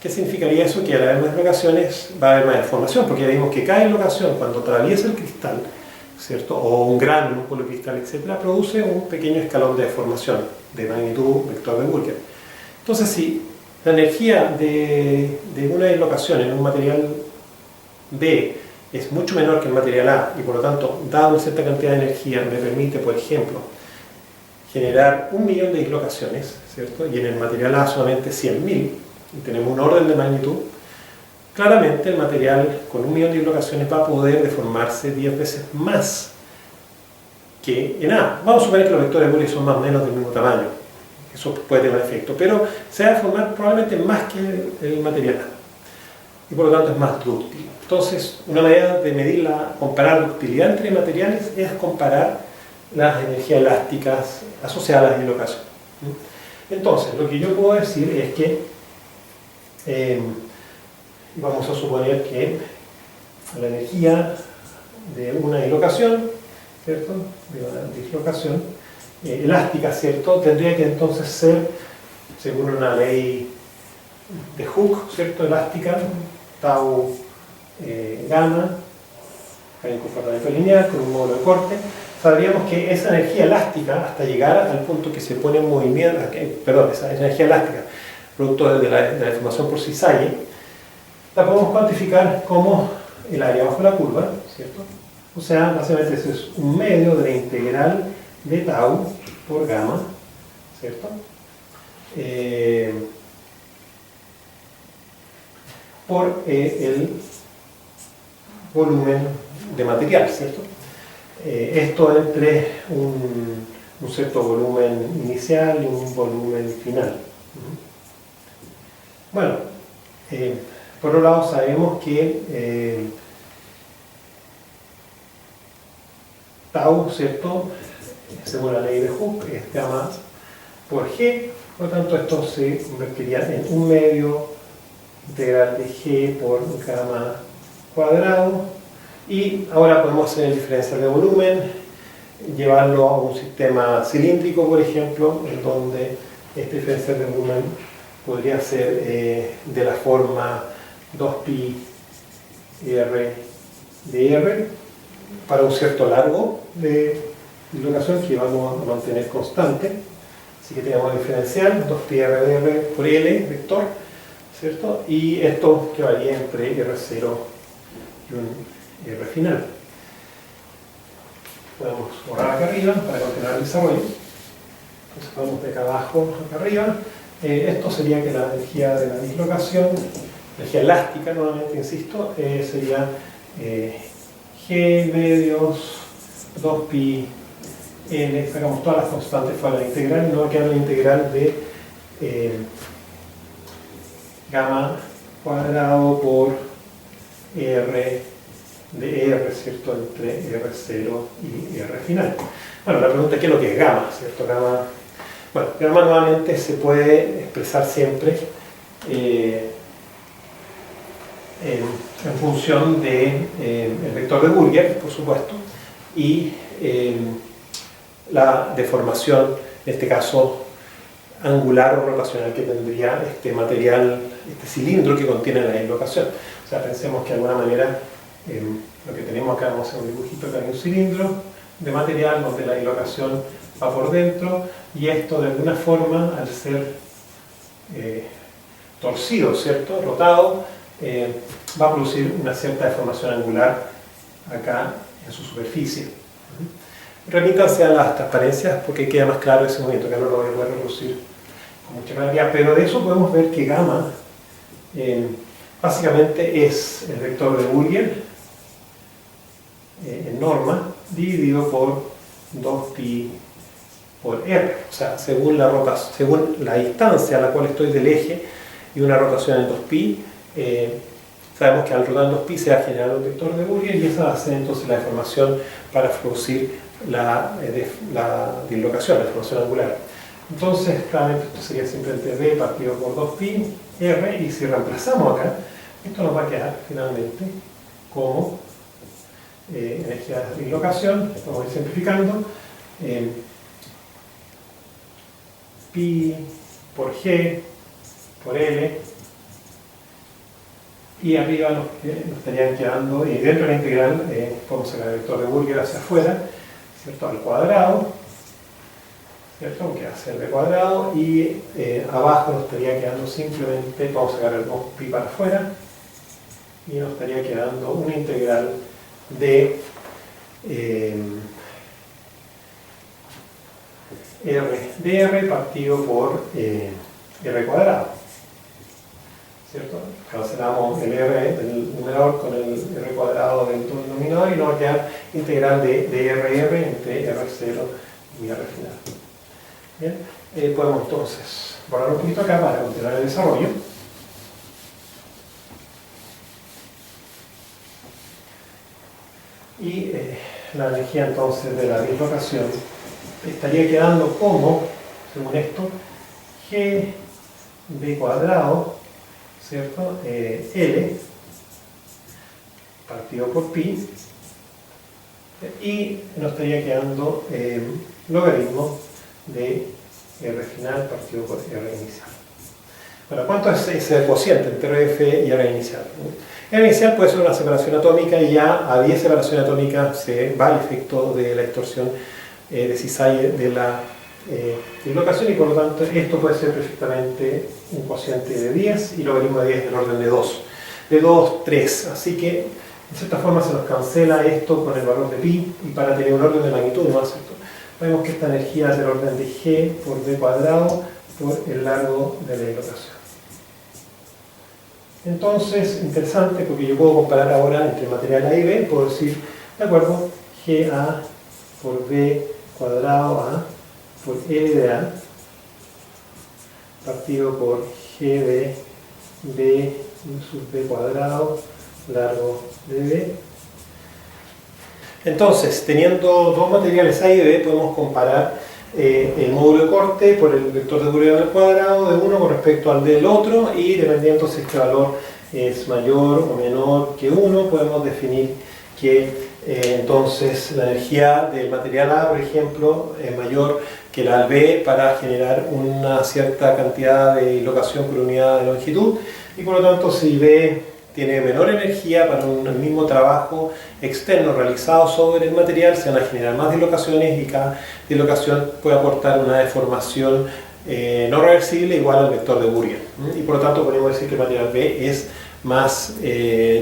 ¿Qué significaría eso? Que al haber más dislocaciones va a haber más deformación, porque ya vimos que cada dislocación cuando atraviesa el cristal, ¿cierto? O un gránulo, un policristal, etc., produce un pequeño escalón de deformación de magnitud vector de Fourier. Entonces, si la energía de una dislocación en un material B es mucho menor que el material A y por lo tanto, dado una cierta cantidad de energía, me permite, por ejemplo, generar 1.000.000 de dislocaciones, ¿cierto? Y en el material A solamente 100.000, y tenemos un orden de magnitud, claramente el material con 1.000.000 de dislocaciones va a poder deformarse 10 veces más que en A. Vamos a suponer que los vectores de Fourier son más o menos del mismo tamaño, eso puede tener un efecto, pero se va a deformar probablemente más que el material A y por lo tanto es más dúctil. Entonces, una manera de medir comparar ductilidad entre materiales es comparar las energías elásticas asociadas a la dislocación. Entonces, lo que yo puedo decir es que vamos a suponer que la energía de una dislocación, ¿cierto? De una dislocación elástica, ¿cierto? Tendría que entonces ser, según una ley de Hooke, ¿cierto? Elástica, tau gamma, hay un comportamiento lineal con un módulo de corte. Sabríamos que esa energía elástica, hasta llegar al punto que se pone en movimiento, esa energía elástica, producto de la deformación por cisalle, la podemos cuantificar como el área bajo la curva, ¿cierto? O sea, básicamente eso es un medio de la integral de tau por gamma, ¿cierto? Por el volumen de material, ¿cierto? Esto entre un cierto volumen inicial y un volumen final. Bueno, por otro lado sabemos que tau, ¿cierto? Según la ley de Hooke, es gamma por g, por lo tanto esto se convertiría en un medio integral de g por gamma cuadrado. Y ahora podemos hacer el diferencial de volumen, llevarlo a un sistema cilíndrico, por ejemplo, en donde este diferencial de volumen podría ser de la forma 2pi r de r para un cierto largo de dislocación que vamos a mantener constante. Así que tenemos el diferencial 2pi r de r por l vector, ¿cierto? Y esto que varía entre r0 y un R final. Podemos borrar acá arriba para continuar el desarrollo. Entonces vamos de acá abajo acá arriba. Esto sería que la energía de la dislocación, energía elástica, nuevamente insisto, sería G medios 2pi L, sacamos todas las constantes fuera de la integral y nos va a quedar la integral de gamma cuadrado por R de R, ¿cierto? Entre R0 y R final. Bueno, la pregunta es qué es lo que es gamma, ¿cierto? Bueno, gamma nuevamente se puede expresar siempre en función del vector de Burger, por supuesto, y la deformación, en este caso angular o rotacional que tendría este material, este cilindro que contiene la dislocación. O sea, pensemos que de alguna manera lo que tenemos acá, vamos a hacer un dibujito acá, hay un cilindro de material donde la dislocación va por dentro y esto de alguna forma, al ser torcido, ¿cierto? Rotado, va a producir una cierta deformación angular acá en su superficie. Remítanse a las transparencias porque queda más claro ese movimiento, que no lo voy a poder reproducir con mucha claridad, pero de eso podemos ver que gamma básicamente es el vector de Burger en norma dividido por 2pi por r, o sea, según la distancia a la cual estoy del eje y una rotación en 2pi, sabemos que al rotar en 2pi se va a generar un vector de Burger y esa va a ser entonces la deformación para producir la dislocación, la deformación angular. Entonces, claramente esto sería simplemente d partido por 2pi r, y si reemplazamos acá, esto nos va a quedar finalmente como energía de dislocación, vamos a ir simplificando, pi por g por l, y arriba nos estarían quedando, y dentro de la integral podemos sacar el vector de Burger hacia afuera, ¿cierto? Al cuadrado, ¿cierto? Que hace el b cuadrado, y abajo nos estaría quedando simplemente, vamos a sacar el 2pi para afuera, y nos estaría quedando una integral de r de r partido por r cuadrado, ¿cierto? Cancelamos el r del numerador con el r cuadrado del denominador y nos va a quedar integral de r entre r0 y r final. Bien, podemos entonces borrar un poquito acá para continuar el desarrollo. Y la energía entonces de la dislocación estaría quedando como, según esto, Gb cuadrado, ¿cierto? L partido por pi, y nos estaría quedando logaritmo de R final partido por R inicial. Bueno, ¿cuánto es ese cociente entre F y R inicial? R inicial puede ser una separación atómica y ya a 10 separaciones atómicas se va el efecto de la distorsión de cisalle de la dislocación, y por lo tanto esto puede ser perfectamente un cociente de 10 y logaritmo de 10 del orden de 2. De 2, 3. Así que de cierta forma se nos cancela esto con el valor de pi, y para tener un orden de magnitud más, ¿cierto? Vemos que esta energía es del orden de G por B cuadrado por el largo de la dislocación. Entonces, interesante, porque yo puedo comparar ahora entre material A y B, puedo decir, de acuerdo, GA por B cuadrado A por L de A partido por GB B sub B cuadrado largo de B. Entonces, teniendo dos materiales A y B, podemos comparar el módulo de corte por el vector de Burian al cuadrado de uno con respecto al del otro, y dependiendo si este valor es mayor o menor que 1, podemos definir que entonces la energía del material A, por ejemplo, es mayor que la del B para generar una cierta cantidad de dislocación por unidad de longitud, y por lo tanto si B tiene menor energía para un mismo trabajo externo realizado sobre el material, se van a generar más dislocaciones, y cada dislocación puede aportar una deformación no reversible igual al vector de Burian. Y por lo tanto podemos decir que el material B es más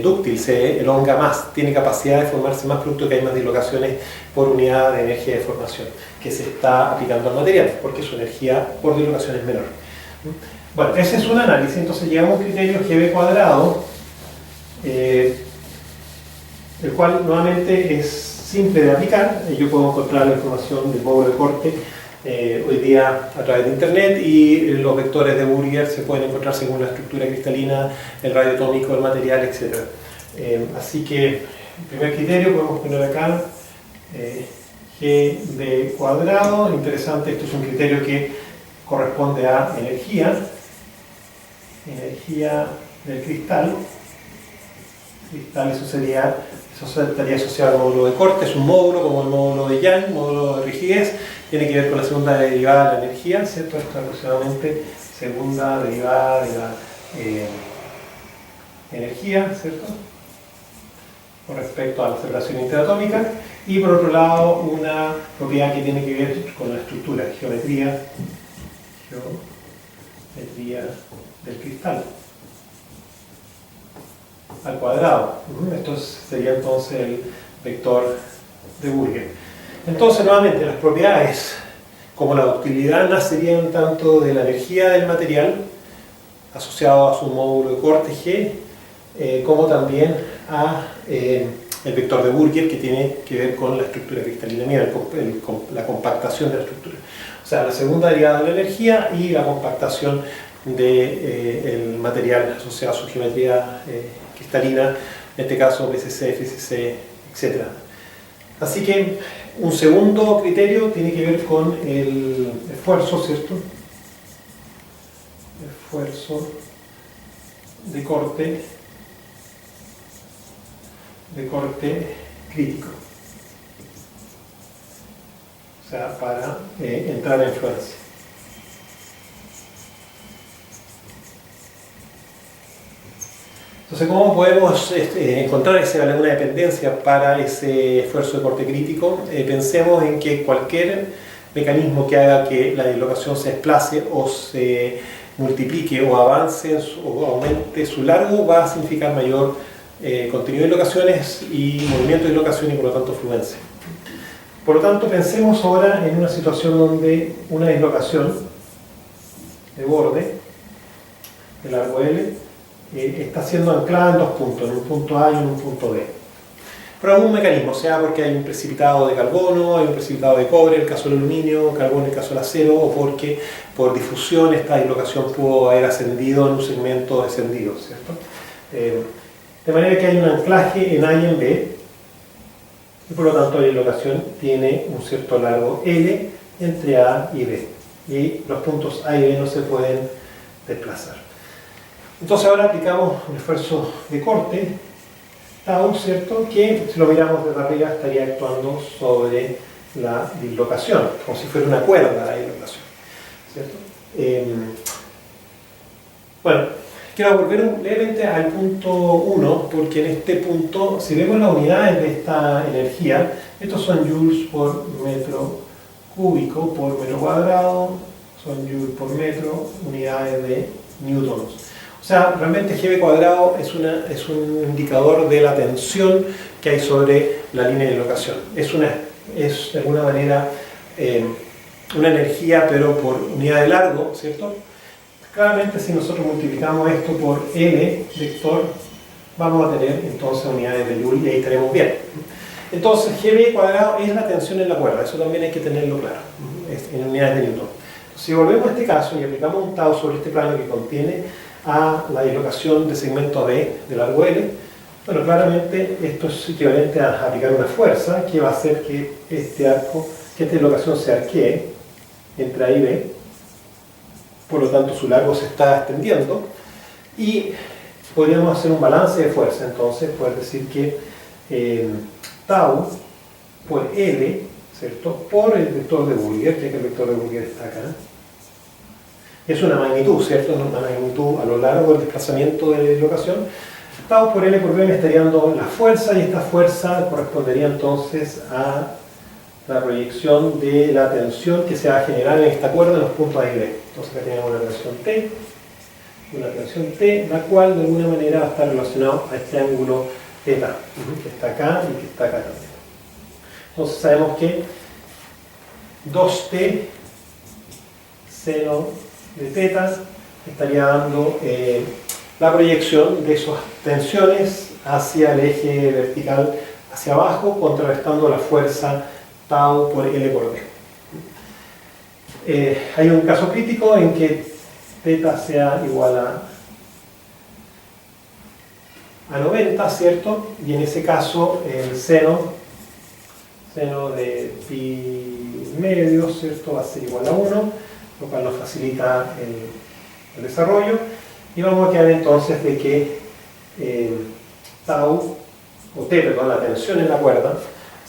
dúctil, se elonga más, tiene capacidad de formarse más producto que hay más dislocaciones por unidad de energía de formación que se está aplicando al material, porque su energía por dislocación es menor. Bueno, ese es un análisis. Entonces llegamos a un criterio GB cuadrado, el cual nuevamente es simple de aplicar. Yo puedo encontrar la información del módulo de corte hoy día a través de internet, y los vectores de Burian se pueden encontrar según la estructura cristalina, el radio atómico del material, etc. Así que el primer criterio podemos poner acá Gb cuadrado. Interesante, esto es un criterio que corresponde a energía del cristal, eso estaría asociado al módulo de corte. Es un módulo como el módulo de Young, módulo de rigidez, tiene que ver con la segunda derivada de la energía, ¿cierto? Esto es aproximadamente segunda derivada de la energía, ¿cierto? Con respecto a la separación interatómica. Y por otro lado, una propiedad que tiene que ver con la estructura, geometría del cristal al cuadrado. Esto sería entonces el vector de Burian. Entonces, nuevamente, las propiedades como la ductilidad nacerían tanto de la energía del material asociado a su módulo de corte G, como también a el vector de Burian, que tiene que ver con la estructura cristalina mía, la compactación de la estructura. O sea, la segunda derivada de la energía y la compactación del material asociado a su geometría cristalina, en este caso PCC, FCC, etc. Así que un segundo criterio tiene que ver con el esfuerzo, ¿cierto? Esfuerzo de corte crítico. O sea, para entrar en fluencia. Entonces, ¿cómo podemos encontrar una dependencia para ese esfuerzo de corte crítico? Pensemos en que cualquier mecanismo que haga que la dislocación se desplace o se multiplique o avance o aumente su largo va a significar mayor contenido de dislocaciones y movimiento de dislocación, y por lo tanto fluencia. Por lo tanto, pensemos ahora en una situación donde una dislocación de borde de largo L está siendo anclada en dos puntos, en un punto A y en un punto B. Por algún mecanismo, sea porque hay un precipitado de carbono, hay un precipitado de cobre, en el caso del aluminio, carbono en el caso del acero, o porque por difusión esta dislocación pudo haber ascendido en un segmento descendido, ¿cierto? De manera que hay un anclaje en A y en B, y por lo tanto la dislocación tiene un cierto largo L entre A y B, y los puntos A y B no se pueden desplazar. Entonces ahora aplicamos un esfuerzo de corte, tau, ¿cierto? Que si lo miramos desde arriba estaría actuando sobre la dislocación, como si fuera una cuerda la dislocación, ¿cierto? Bueno, quiero volver levemente al punto 1, porque en este punto, si vemos las unidades de esta energía, estos son joules por metro cúbico por metro cuadrado, son joules por metro, unidades de newtons. O sea, realmente Gb cuadrado es un indicador de la tensión que hay sobre la línea de dislocación. Es de alguna manera una energía, pero por unidad de largo, ¿cierto? Claramente, si nosotros multiplicamos esto por L vector, vamos a tener entonces unidades de Joule y ahí estaremos bien. Entonces, Gb cuadrado es la tensión en la cuerda, eso también hay que tenerlo claro, en unidades de Newton. Si volvemos a este caso y aplicamos un tau sobre este plano que contiene a la dislocación de segmento D de largo L, bueno, claramente esto es equivalente a aplicar una fuerza que va a hacer que esta dislocación se arquee entre A y B, por lo tanto su largo se está extendiendo, y podríamos hacer un balance de fuerza, entonces poder decir que tau por L, ¿cierto? Por el vector de Bulger, ya que el vector de Bulger está acá, es una magnitud, ¿cierto? Una magnitud a lo largo del desplazamiento de la dislocación. Tau por L por B me estaría dando la fuerza, y esta fuerza correspondería entonces a la proyección de la tensión que se va a generar en esta cuerda en los puntos A y B. Entonces acá tenemos una tensión T, la cual de alguna manera va a estar relacionada a este ángulo θ, que está acá y que está acá también. Entonces sabemos que 2T seno de θ estaría dando la proyección de esas tensiones hacia el eje vertical hacia abajo, contrarrestando la fuerza tau por L por B. Hay un caso crítico en que θ sea igual a 90, ¿cierto? Y en ese caso el seno de pi medio, ¿cierto? Va a ser igual a 1, lo cual nos facilita el desarrollo, y vamos a quedar entonces de que tau, o T, perdón, la tensión en la cuerda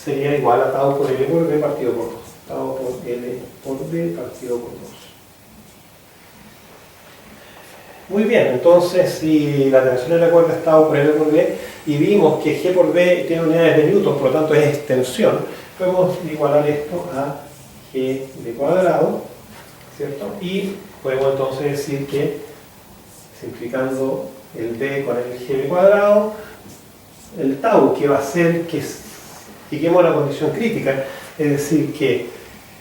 sería igual a tau por L por B partido por 2. Tau por L por B partido por 2. Muy bien, entonces si la tensión en la cuerda es tau por L por B y vimos que G por B tiene unidades de Newton, por lo tanto es extensión, podemos igualar esto a G de cuadrado, ¿cierto? Y podemos entonces decir que, simplificando el D con el G de cuadrado, el tau que va a hacer que lleguemos a la condición crítica, es decir, que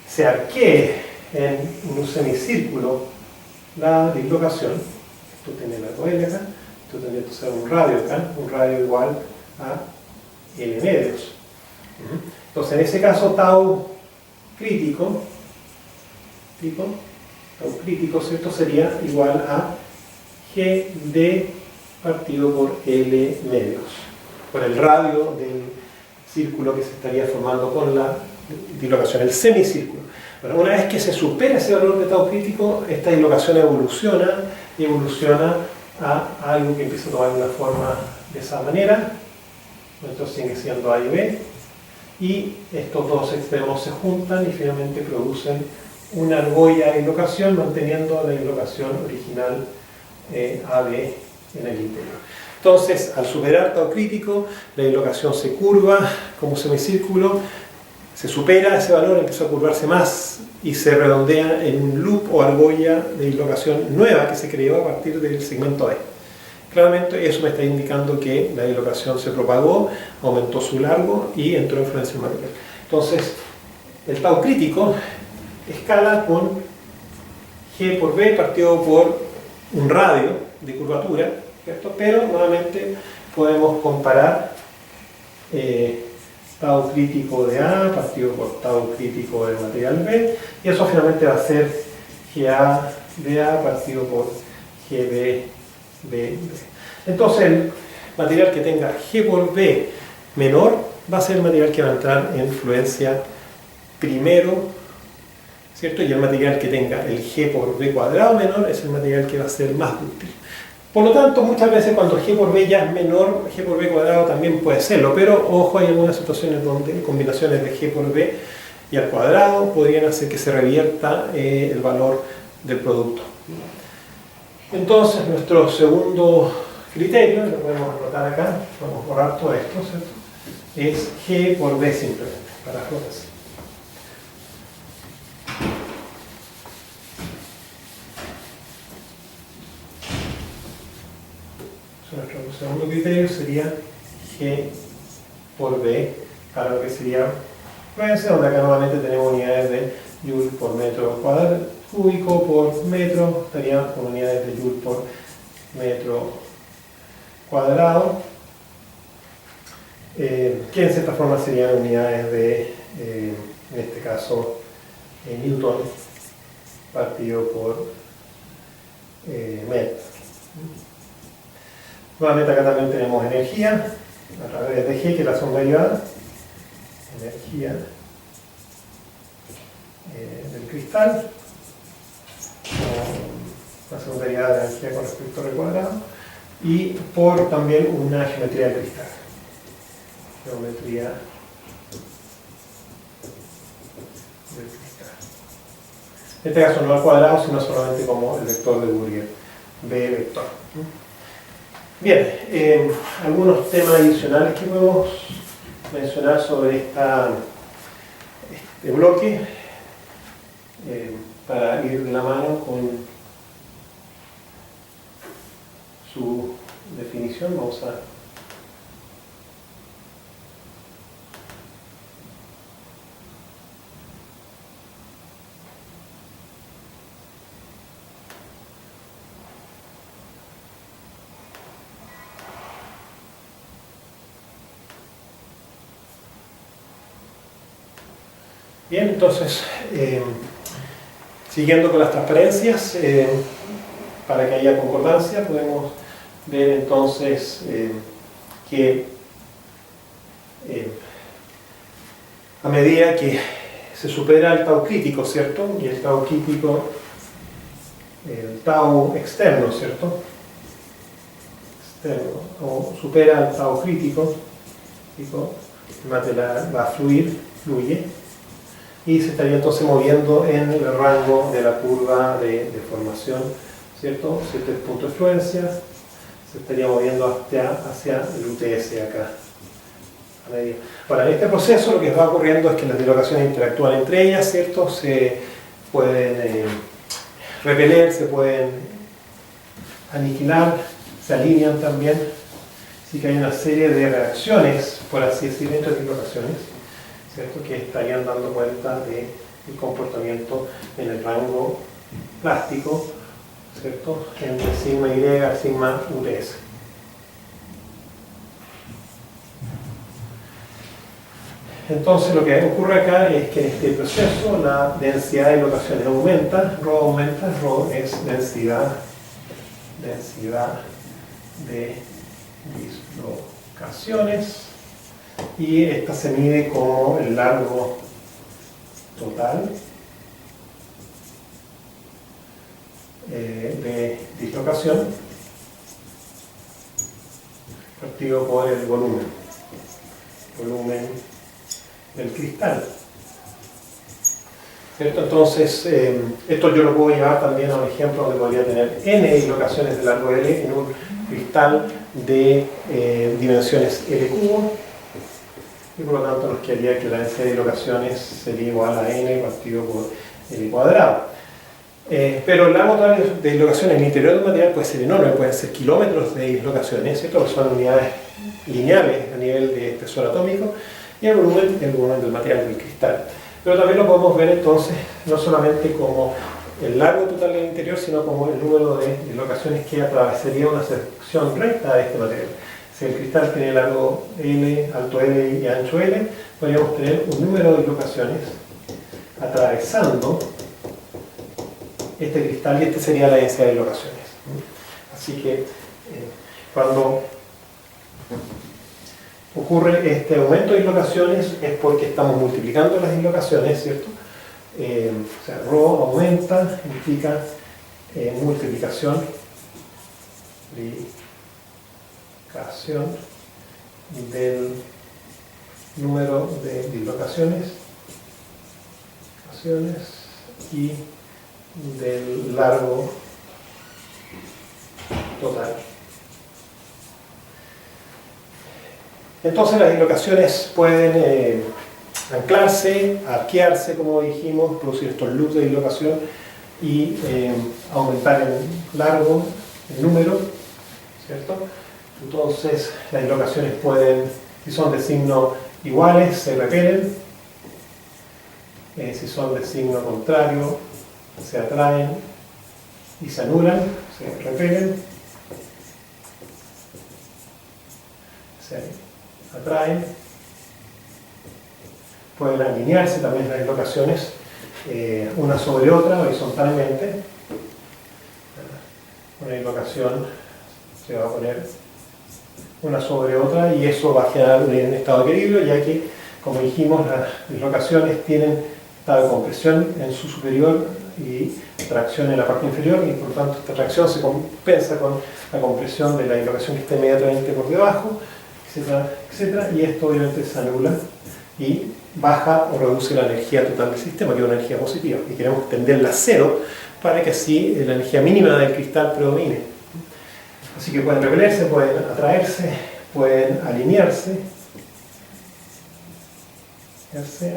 se arquee en un semicírculo la dislocación. Esto tiene la L acá, esto tendría que ser un radio acá, un radio igual a L medios. Entonces en ese caso tau crítico, ¿cierto? Sería igual a G de partido por L medios, por el radio del círculo que se estaría formando con la dislocación, el semicírculo. Bueno, una vez que se supera ese valor de tau crítico, esta dislocación evoluciona a algo que empieza a tomar una forma de esa manera. Entonces sigue siendo A y B, y estos dos extremos se juntan y finalmente producen una argolla de dislocación, manteniendo la dislocación original AB en el interior. Entonces, al superar tau crítico, la dislocación se curva como semicírculo, se supera ese valor, empieza a curvarse más y se redondea en un loop o argolla de dislocación nueva que se creó a partir del segmento D. Claramente eso me está indicando que la dislocación se propagó, aumentó su largo y entró en influencia en el material. Entonces, el tau crítico escala con G por B partido por un radio de curvatura, ¿cierto? Pero nuevamente podemos comparar tau crítico de A partido por tau crítico del material B, y eso finalmente va a ser GA de A partido por GB de B. Entonces el material que tenga G por B menor va a ser el material que va a entrar en fluencia primero, ¿cierto? Y el material que tenga el G por B cuadrado menor es el material que va a ser más dúctil. Por lo tanto, muchas veces cuando G por B ya es menor, G por B cuadrado también puede serlo, pero ojo, hay algunas situaciones donde combinaciones de G por B y al cuadrado podrían hacer que se revierta el valor del producto. Entonces, nuestro segundo criterio, lo podemos anotar acá, vamos a borrar todo esto, ¿cierto? Es G por B simplemente, para flotación. Nuestro segundo criterio sería G por B para lo que sería fluencia, donde acá nuevamente tenemos unidades de Joule por metro cúbico por metro, estaría con unidades de Joule por metro cuadrado, que en cierta forma serían unidades de, en este caso, Newton partido por metro. Nuevamente acá también tenemos energía a través de G, que es la segunda derivada, energía del cristal, la segunda derivada de la energía con respecto al cuadrado, y por también una geometría del cristal. Geometría del cristal. En este caso no al cuadrado, sino solamente como el vector de Fourier, B vector. Bien, algunos temas adicionales que podemos mencionar sobre este bloque para ir de la mano con su definición. Vamos a bien, entonces, siguiendo con las transparencias, para que haya concordancia, podemos ver entonces que a medida que se supera el tau crítico, ¿cierto? Y el tau crítico, el tau externo, ¿cierto? Externo, o supera el tau crítico, el material va a fluye, y se estaría entonces moviendo en el rango de la curva de formación, ¿cierto? Este punto de fluencia, se estaría moviendo hacia el UTS acá. Ahora, en este proceso lo que va ocurriendo es que las dislocaciones interactúan entre ellas, ¿cierto? Se pueden repeler, se pueden aniquilar, se alinean también. Así que hay una serie de reacciones, por así decirlo, entre dislocaciones, ¿cierto? Que estarían dando cuenta del comportamiento en el rango plástico, ¿cierto? Entre sigma Y y sigma UTS. Entonces lo que ocurre acá es que en este proceso la densidad de dislocaciones aumenta, ρ es densidad de dislocaciones, y esta se mide como el largo total de dislocación partido por el volumen del cristal, ¿cierto? Entonces esto yo lo puedo llevar también a un ejemplo donde podría tener n dislocaciones de largo L en un cristal de dimensiones L cubo, y por lo tanto nos quedaría que la densidad de dislocaciones sería igual a n partido por L cuadrado. Pero el largo total de dislocaciones en el interior del material puede ser enorme, pueden ser kilómetros de dislocaciones, ¿cierto? Que son unidades lineales a nivel de espesor atómico, y el volumen del material del cristal. Pero también lo podemos ver entonces no solamente como el largo total del interior, sino como el número de dislocaciones que atravesaría una sección recta de este material. Si el cristal tiene largo L, alto L y ancho L, podríamos tener un número de dislocaciones atravesando este cristal, y este sería la densidad de dislocaciones. Así que cuando ocurre este aumento de dislocaciones es porque estamos multiplicando las dislocaciones, ¿cierto? O sea, ρ aumenta, implica multiplicación del número de dislocaciones y del largo total. Entonces las dislocaciones pueden anclarse, arquearse, como dijimos, producir estos loops de dislocación y aumentar el largo, el número, ¿cierto? Entonces las dislocaciones pueden, si son de signo iguales, se repelen, si son de signo contrario, se atraen y se anulan, se repelen, se atraen, pueden alinearse también las dislocaciones una sobre otra horizontalmente. Una dislocación se va a poner una sobre otra y eso va a generar un estado de equilibrio, ya que, como dijimos, las dislocaciones tienen estado de compresión en su superior y tracción en la parte inferior, y por lo tanto esta tracción se compensa con la compresión de la dislocación que está inmediatamente por debajo, etcétera, etcétera, y esto obviamente se anula y baja o reduce la energía total del sistema, que es una energía positiva, y queremos extenderla a cero para que así la energía mínima del cristal predomine. Así que pueden repelerse, pueden atraerse, pueden alinearse.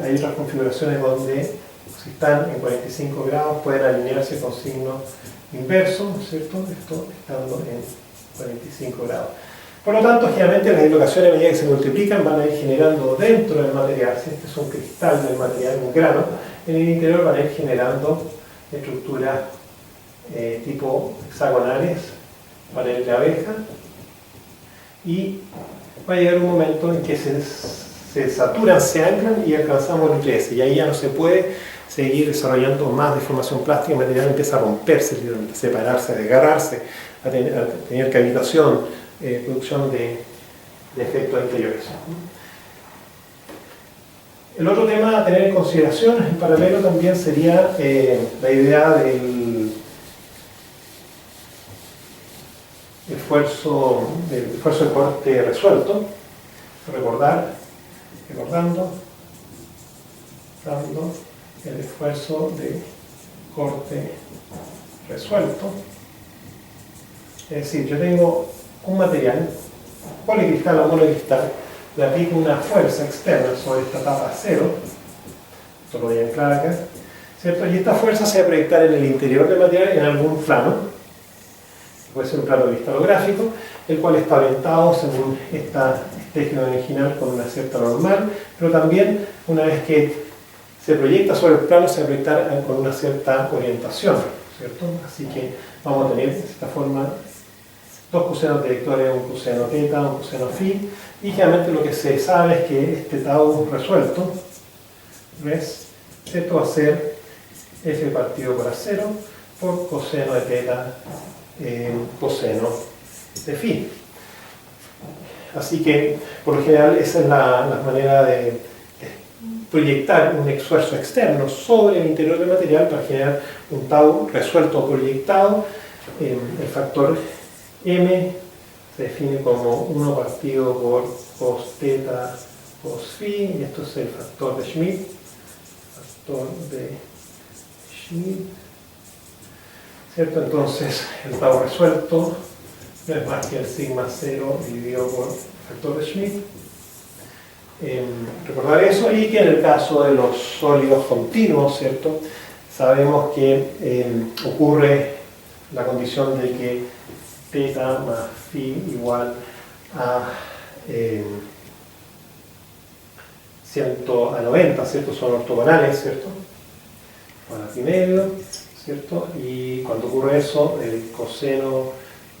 Hay otras configuraciones donde, si están en 45 grados, pueden alinearse con signo inverso, ¿cierto? Esto estando en 45 grados. Por lo tanto, generalmente las dislocaciones, a medida que se multiplican, van a ir generando dentro del material, si este es un cristal del material, un grano, en el interior van a ir generando estructuras tipo hexagonales, panel de abeja, y va a llegar un momento en que se saturan, se anclan y alcanzamos el 13, y ahí ya no se puede seguir desarrollando más deformación plástica, el material empieza a romperse, a separarse, a desgarrarse, a tener cavitación, producción de efectos interiores. El otro tema a tener en consideración en paralelo también sería la idea del esfuerzo de corte resuelto. Recordando el esfuerzo de corte resuelto. Es decir, yo tengo un material, policristal o monocristal, le aplico una fuerza externa sobre esta tapa acero, esto lo voy a anclar acá, ¿cierto? Y esta fuerza se va a proyectar en el interior del material en algún plano, puede ser un plano cristalográfico, el cual está orientado según este eje original con una cierta normal, pero también una vez que se proyecta sobre el plano se va a proyectar con una cierta orientación, ¿cierto? Así que vamos a tener de esta forma dos cosenos directores, un coseno teta, un coseno phi, y generalmente lo que se sabe es que este tau resuelto, ¿ves? Esto va a ser f partido por a0 por coseno de teta, coseno de phi. Así que, por lo general, esa es la manera de proyectar un esfuerzo externo sobre el interior del material para generar un tau resuelto o proyectado. El factor m se define como 1 partido por cos teta cos phi, y esto es el factor de Schmidt. ¿Cierto? Entonces, el tau resuelto no es más que el sigma 0 dividido por el factor de Schmidt. Recordar eso, y que en el caso de los sólidos continuos, ¿cierto? Sabemos que ocurre la condición de que teta más phi igual a 90, ¿cierto? Son ortogonales, ¿cierto? Con pi medio, ¿cierto? Y cuando ocurre eso, el coseno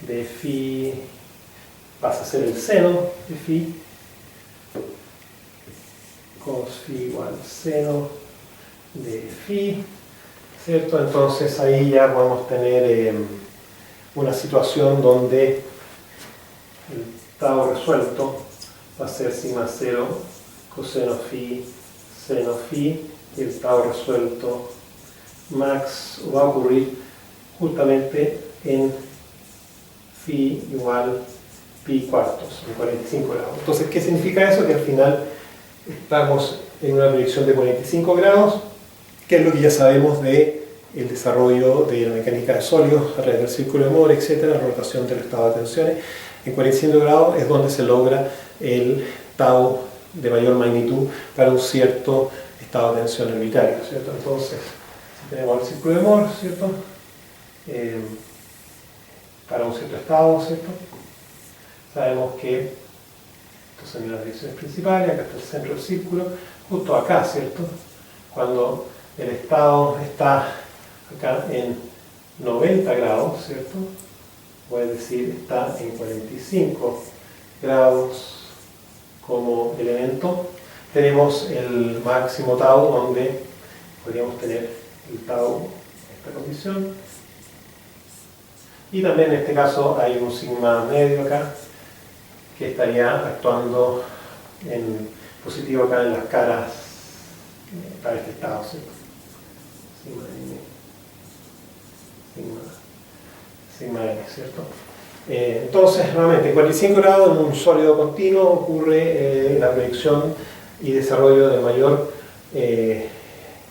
de phi pasa a ser el seno de phi, cos phi igual seno de phi, ¿cierto? Entonces ahí ya podemos tener una situación donde el tau resuelto va a ser sigma 0 coseno phi seno phi, y el tau resuelto max va a ocurrir justamente en phi igual pi cuartos, en 45 grados. Entonces, ¿qué significa eso? Que al final estamos en una proyección de 45 grados, que es lo que ya sabemos de el desarrollo de la mecánica de sólidos a través del círculo de Moore, etcétera, la rotación del estado de tensiones. En 45 grados es donde se logra el tau de mayor magnitud para un cierto estado de tensión orbitario, ¿cierto? Entonces, si tenemos el círculo de Moore, ¿cierto? Para un cierto estado, ¿cierto? Sabemos que estas son las direcciones principales, acá está el centro del círculo, justo acá, ¿cierto? Cuando el estado está acá en 90 grados, ¿cierto? O es decir, está en 45 grados como elemento, tenemos el máximo tau, donde podríamos tener el tau en esta condición, y también en este caso hay un sigma medio acá que estaría actuando en positivo acá en las caras para este estado, ¿cierto? Sigma n, sigma n, ¿cierto? Entonces, nuevamente, en 45 grados en un sólido continuo ocurre la proyección y desarrollo de mayor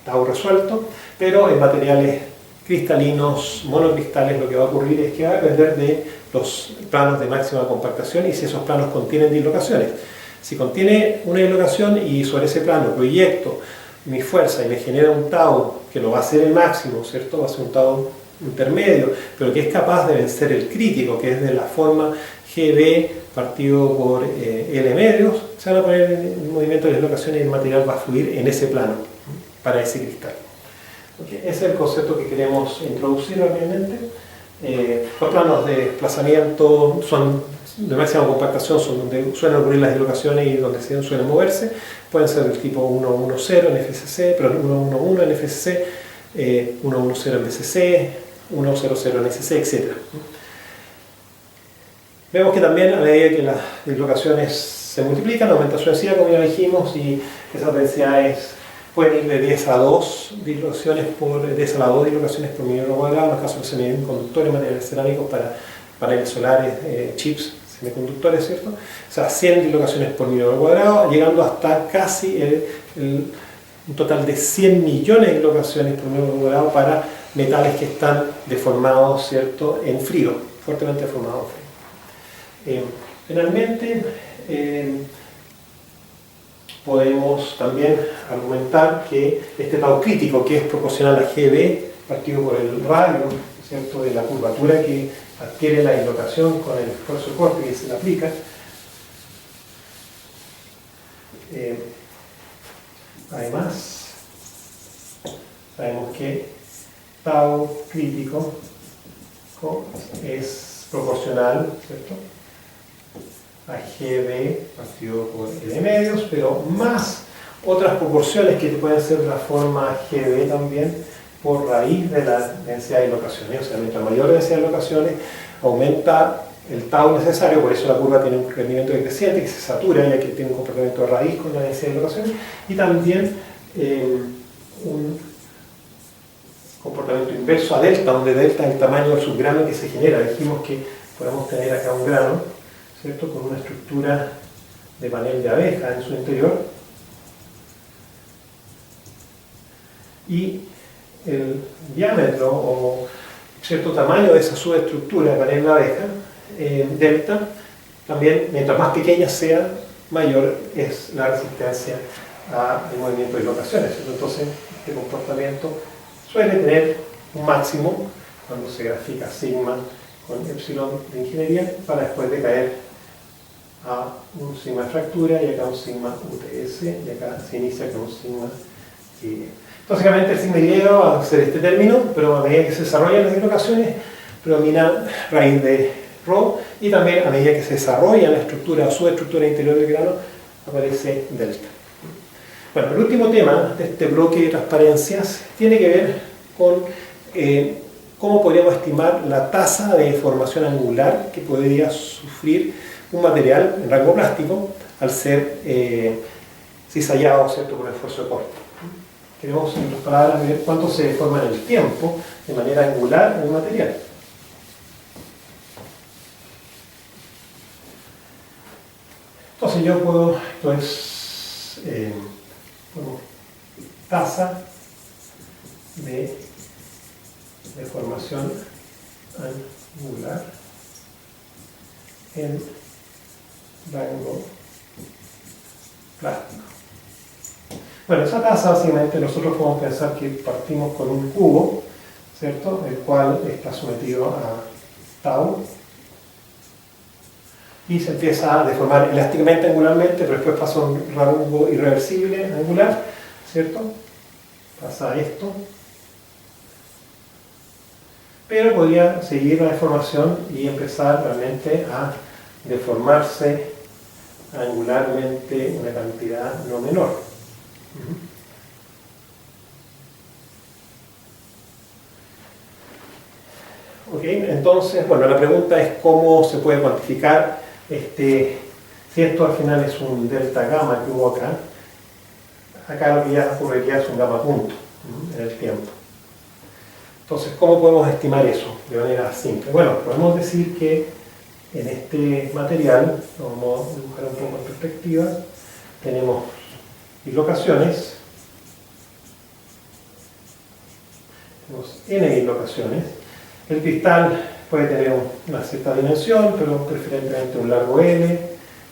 tau resuelto, pero en materiales cristalinos, monocristales, lo que va a ocurrir es que va a depender de los planos de máxima compactación y si esos planos contienen dislocaciones. Si contiene una dislocación y sobre ese plano proyecto mi fuerza y me genera un tau que no va a ser el máximo, ¿cierto? Va a ser un tau intermedio, pero que es capaz de vencer el crítico, que es de la forma GB partido por L medios, se van a poner en movimiento de dislocación y el material va a fluir en ese plano, para ese cristal. Okay. Ese es el concepto que queremos introducir rápidamente. Los planos de desplazamiento son de máxima compactación, son donde suelen ocurrir las dislocaciones y donde suelen moverse. Pueden ser del tipo 110 en FCC, pero 111 en FCC, 110 en BCC, 100 en SC, etc. Vemos que también a medida que las dislocaciones se multiplican, aumenta su densidad, como ya dijimos, y esas densidades pueden ir de 10 a 2 dislocaciones por 10 a la 2 dislocaciones por milímetro cuadrado, en los casos de semiconductores, materiales cerámicos para paneles solares, chips semiconductores, ¿cierto? O sea, 100 dislocaciones por milímetro cuadrado, llegando hasta casi un total de 100 millones de dislocaciones por milímetro cuadrado para metales que están deformados, ¿cierto?, en frío, fuertemente deformados en frío. Finalmente, podemos también argumentar que este tau crítico, que es proporcional a GB partido por el radio, ¿cierto?, de la curvatura que adquiere la dislocación con el esfuerzo de corte que se le aplica, además sabemos que tau crítico es proporcional, ¿cierto?, a GB partido por L medios, pero más otras proporciones que pueden ser de la forma GB también por raíz de la densidad de dislocaciones. O sea, mientras mayor densidad de dislocaciones aumenta el tau necesario, por eso la curva tiene un rendimiento decreciente que se satura ya que tiene un comportamiento de raíz con la densidad de dislocaciones, y también un comportamiento inverso a delta, donde delta es el tamaño del subgrano que se genera. Dijimos que podemos tener acá un grano, ¿cierto?, con una estructura de panel de abeja en su interior, y el diámetro o cierto tamaño de esa subestructura de panel de abeja, delta, también mientras más pequeña sea, mayor es la resistencia al movimiento de dislocaciones. Entonces, este comportamiento suele tener un máximo cuando se grafica sigma con epsilon de ingeniería, para después decaer a un sigma de fractura y acá un sigma UTS, y acá se inicia con un sigma Y. Básicamente el sigma Y va a ser este término, pero a medida que se desarrollan las dislocaciones predomina raíz de ρ, y también a medida que se desarrolla la estructura o subestructura interior del grano aparece delta. Bueno, el último tema de este bloque de transparencias tiene que ver con cómo podríamos estimar la tasa de deformación angular que podría sufrir un material en rango plástico al ser cizallado, ¿cierto?, por el esfuerzo de corte. Queremos, en otras palabras, ver cuánto se deforma en el tiempo de manera angular en el material. Entonces yo puedo, tasa de deformación angular en rango plástico. Bueno, esa tasa básicamente nosotros podemos pensar que partimos con un cubo, ¿cierto?, el cual está sometido a tau y se empieza a deformar elásticamente angularmente, pero después pasa un rango irreversible angular, ¿cierto? Pasa esto, pero podría seguir la deformación y empezar realmente a deformarse angularmente una cantidad no menor. Ok, entonces, bueno, la pregunta es cómo se puede cuantificar si esto al final es un delta gamma que hubo acá. Acá lo que ya ocurriría es un gamma punto en el tiempo. Entonces, ¿cómo podemos estimar eso de manera simple? Bueno, podemos decir que en este material, lo vamos a dibujar un poco en perspectiva, tenemos dislocaciones, tenemos n dislocaciones. El cristal puede tener una cierta dimensión, pero preferentemente un largo L,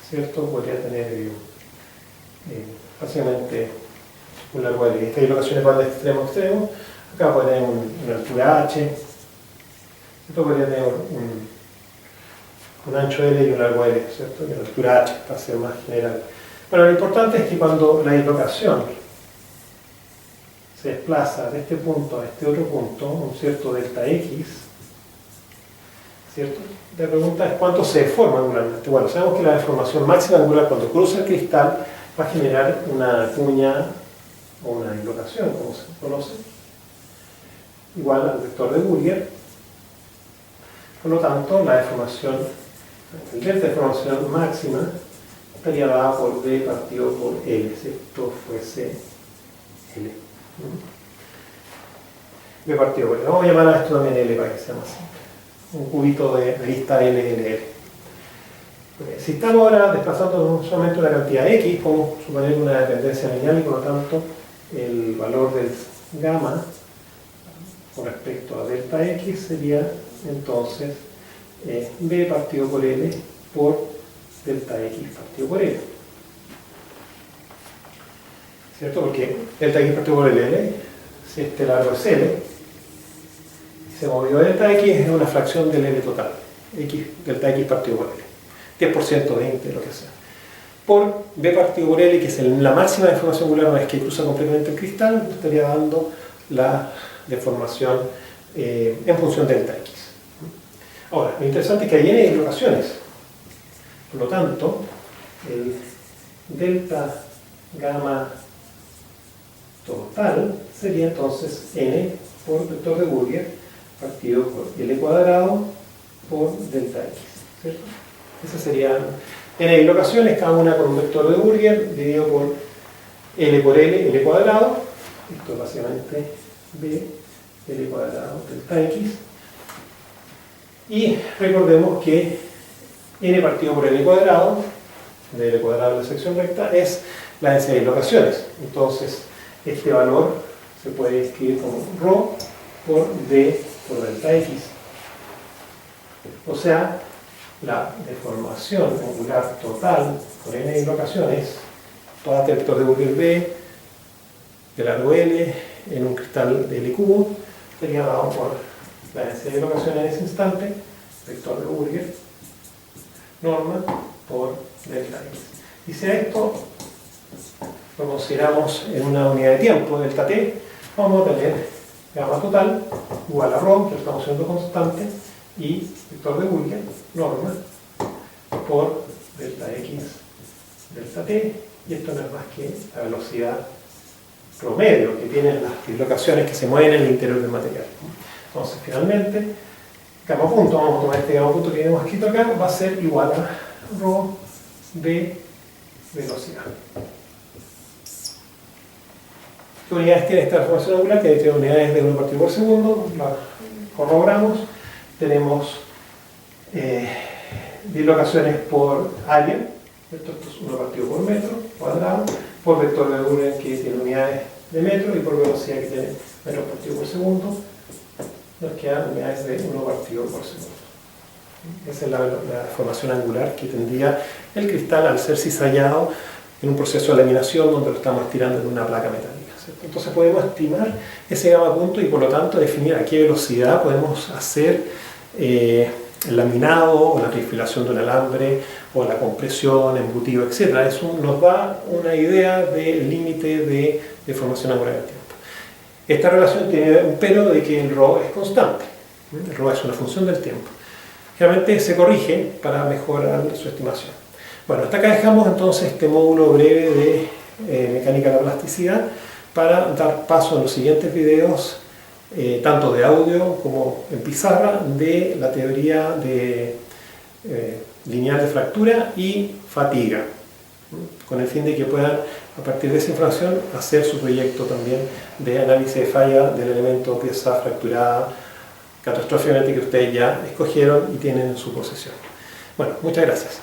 ¿cierto? Podría tener básicamente un largo L. Estas dislocaciones van de extremo a extremo. Acá puede tener una altura h, esto podría tener un ancho L y un largo L, ¿cierto? Y una altura h, para ser más general. Bueno, lo importante es que cuando la dislocación se desplaza de este punto a este otro punto, un cierto delta x, ¿cierto? La pregunta es cuánto se deforma angularmente. Bueno, sabemos que la deformación máxima angular cuando cruza el cristal va a generar una cuña o una dislocación, como se conoce, igual al vector de Burger. Por lo tanto, la deformación, el delta de deformación máxima estaría dada por B partido por L, si esto fuese L. B partido por L. Vamos a llamar a esto también L para que sea más simple. Un cubito de lista LLL. Si estamos ahora desplazando solamente una cantidad X, podemos suponer una dependencia lineal y por lo tanto el valor del gamma con respecto a delta X sería entonces B partido por L por delta X partido por L. ¿Cierto? Porque delta X partido por L, si este largo es L, se movió delta X, es una fracción del L total. Delta X partido por L. 10%, 20, lo que sea. Por B partido por L, que es la máxima deformación angular una vez que cruza completamente el cristal, estaría dando la deformación en función de delta X. Ahora, lo interesante es que hay n dislocaciones. Por lo tanto, el delta gamma total sería entonces n por vector de Burger partido por L cuadrado por delta X, ¿cierto? Esas serían n dislocaciones, cada una con un vector de Burger dividido por L por L cuadrado. Esto es básicamente B, L cuadrado delta X. Y recordemos que n partido por L cuadrado, de L cuadrado de la sección recta, es la densidad de dislocaciones. Entonces, este valor se puede escribir como ρ por D por delta X. O sea, la deformación angular total por n dislocaciones, toda este vector de Burger B, de largo L, en un cristal de L cubo, sería dado por la densidad de dislocaciones en ese instante, vector de Burger, norma por delta X. Y si a esto lo consideramos en una unidad de tiempo, delta t, vamos a tener gamma total igual a ρ, que lo estamos haciendo constante, y vector de Burger, norma, por delta x, delta t, y esto no es más que la velocidad promedio que tienen las dislocaciones que se mueven en el interior del material. Entonces, finalmente, gamma punto, vamos a tomar este gamma punto que hemos escrito acá, va a ser igual a ρ b velocidad. ¿Qué unidades tiene esta deformación angular? Tiene unidades de 1 partido por segundo, las corroboramos. Tenemos dislocaciones por área, esto es 1 partido por metro cuadrado, por vector de Euler que tiene unidades de metro y por velocidad que tiene metros partido por segundo, nos quedan unidades de 1 partido por segundo. Esa es la deformación angular que tendría el cristal al ser cizallado en un proceso de laminación donde lo estamos estirando en una placa metálica, ¿cierto? Entonces podemos estimar ese gamma punto y por lo tanto definir a qué velocidad podemos hacer el laminado o la trifilación de un alambre o la compresión, embutido, etc. Eso nos da una idea del límite de deformación angular del tiempo. Esta relación tiene un pero de que el ρ es constante. El ρ es una función del tiempo. Generalmente se corrige para mejorar su estimación. Bueno, hasta acá dejamos entonces este módulo breve de mecánica de la plasticidad para dar paso en los siguientes videos, tanto de audio como en pizarra, de la teoría de lineal de fractura y fatiga, con el fin de que puedan, a partir de esa información, hacer su proyecto también de análisis de falla del elemento pieza fracturada catastróficamente que ustedes ya escogieron y tienen en su posesión. Bueno, muchas gracias.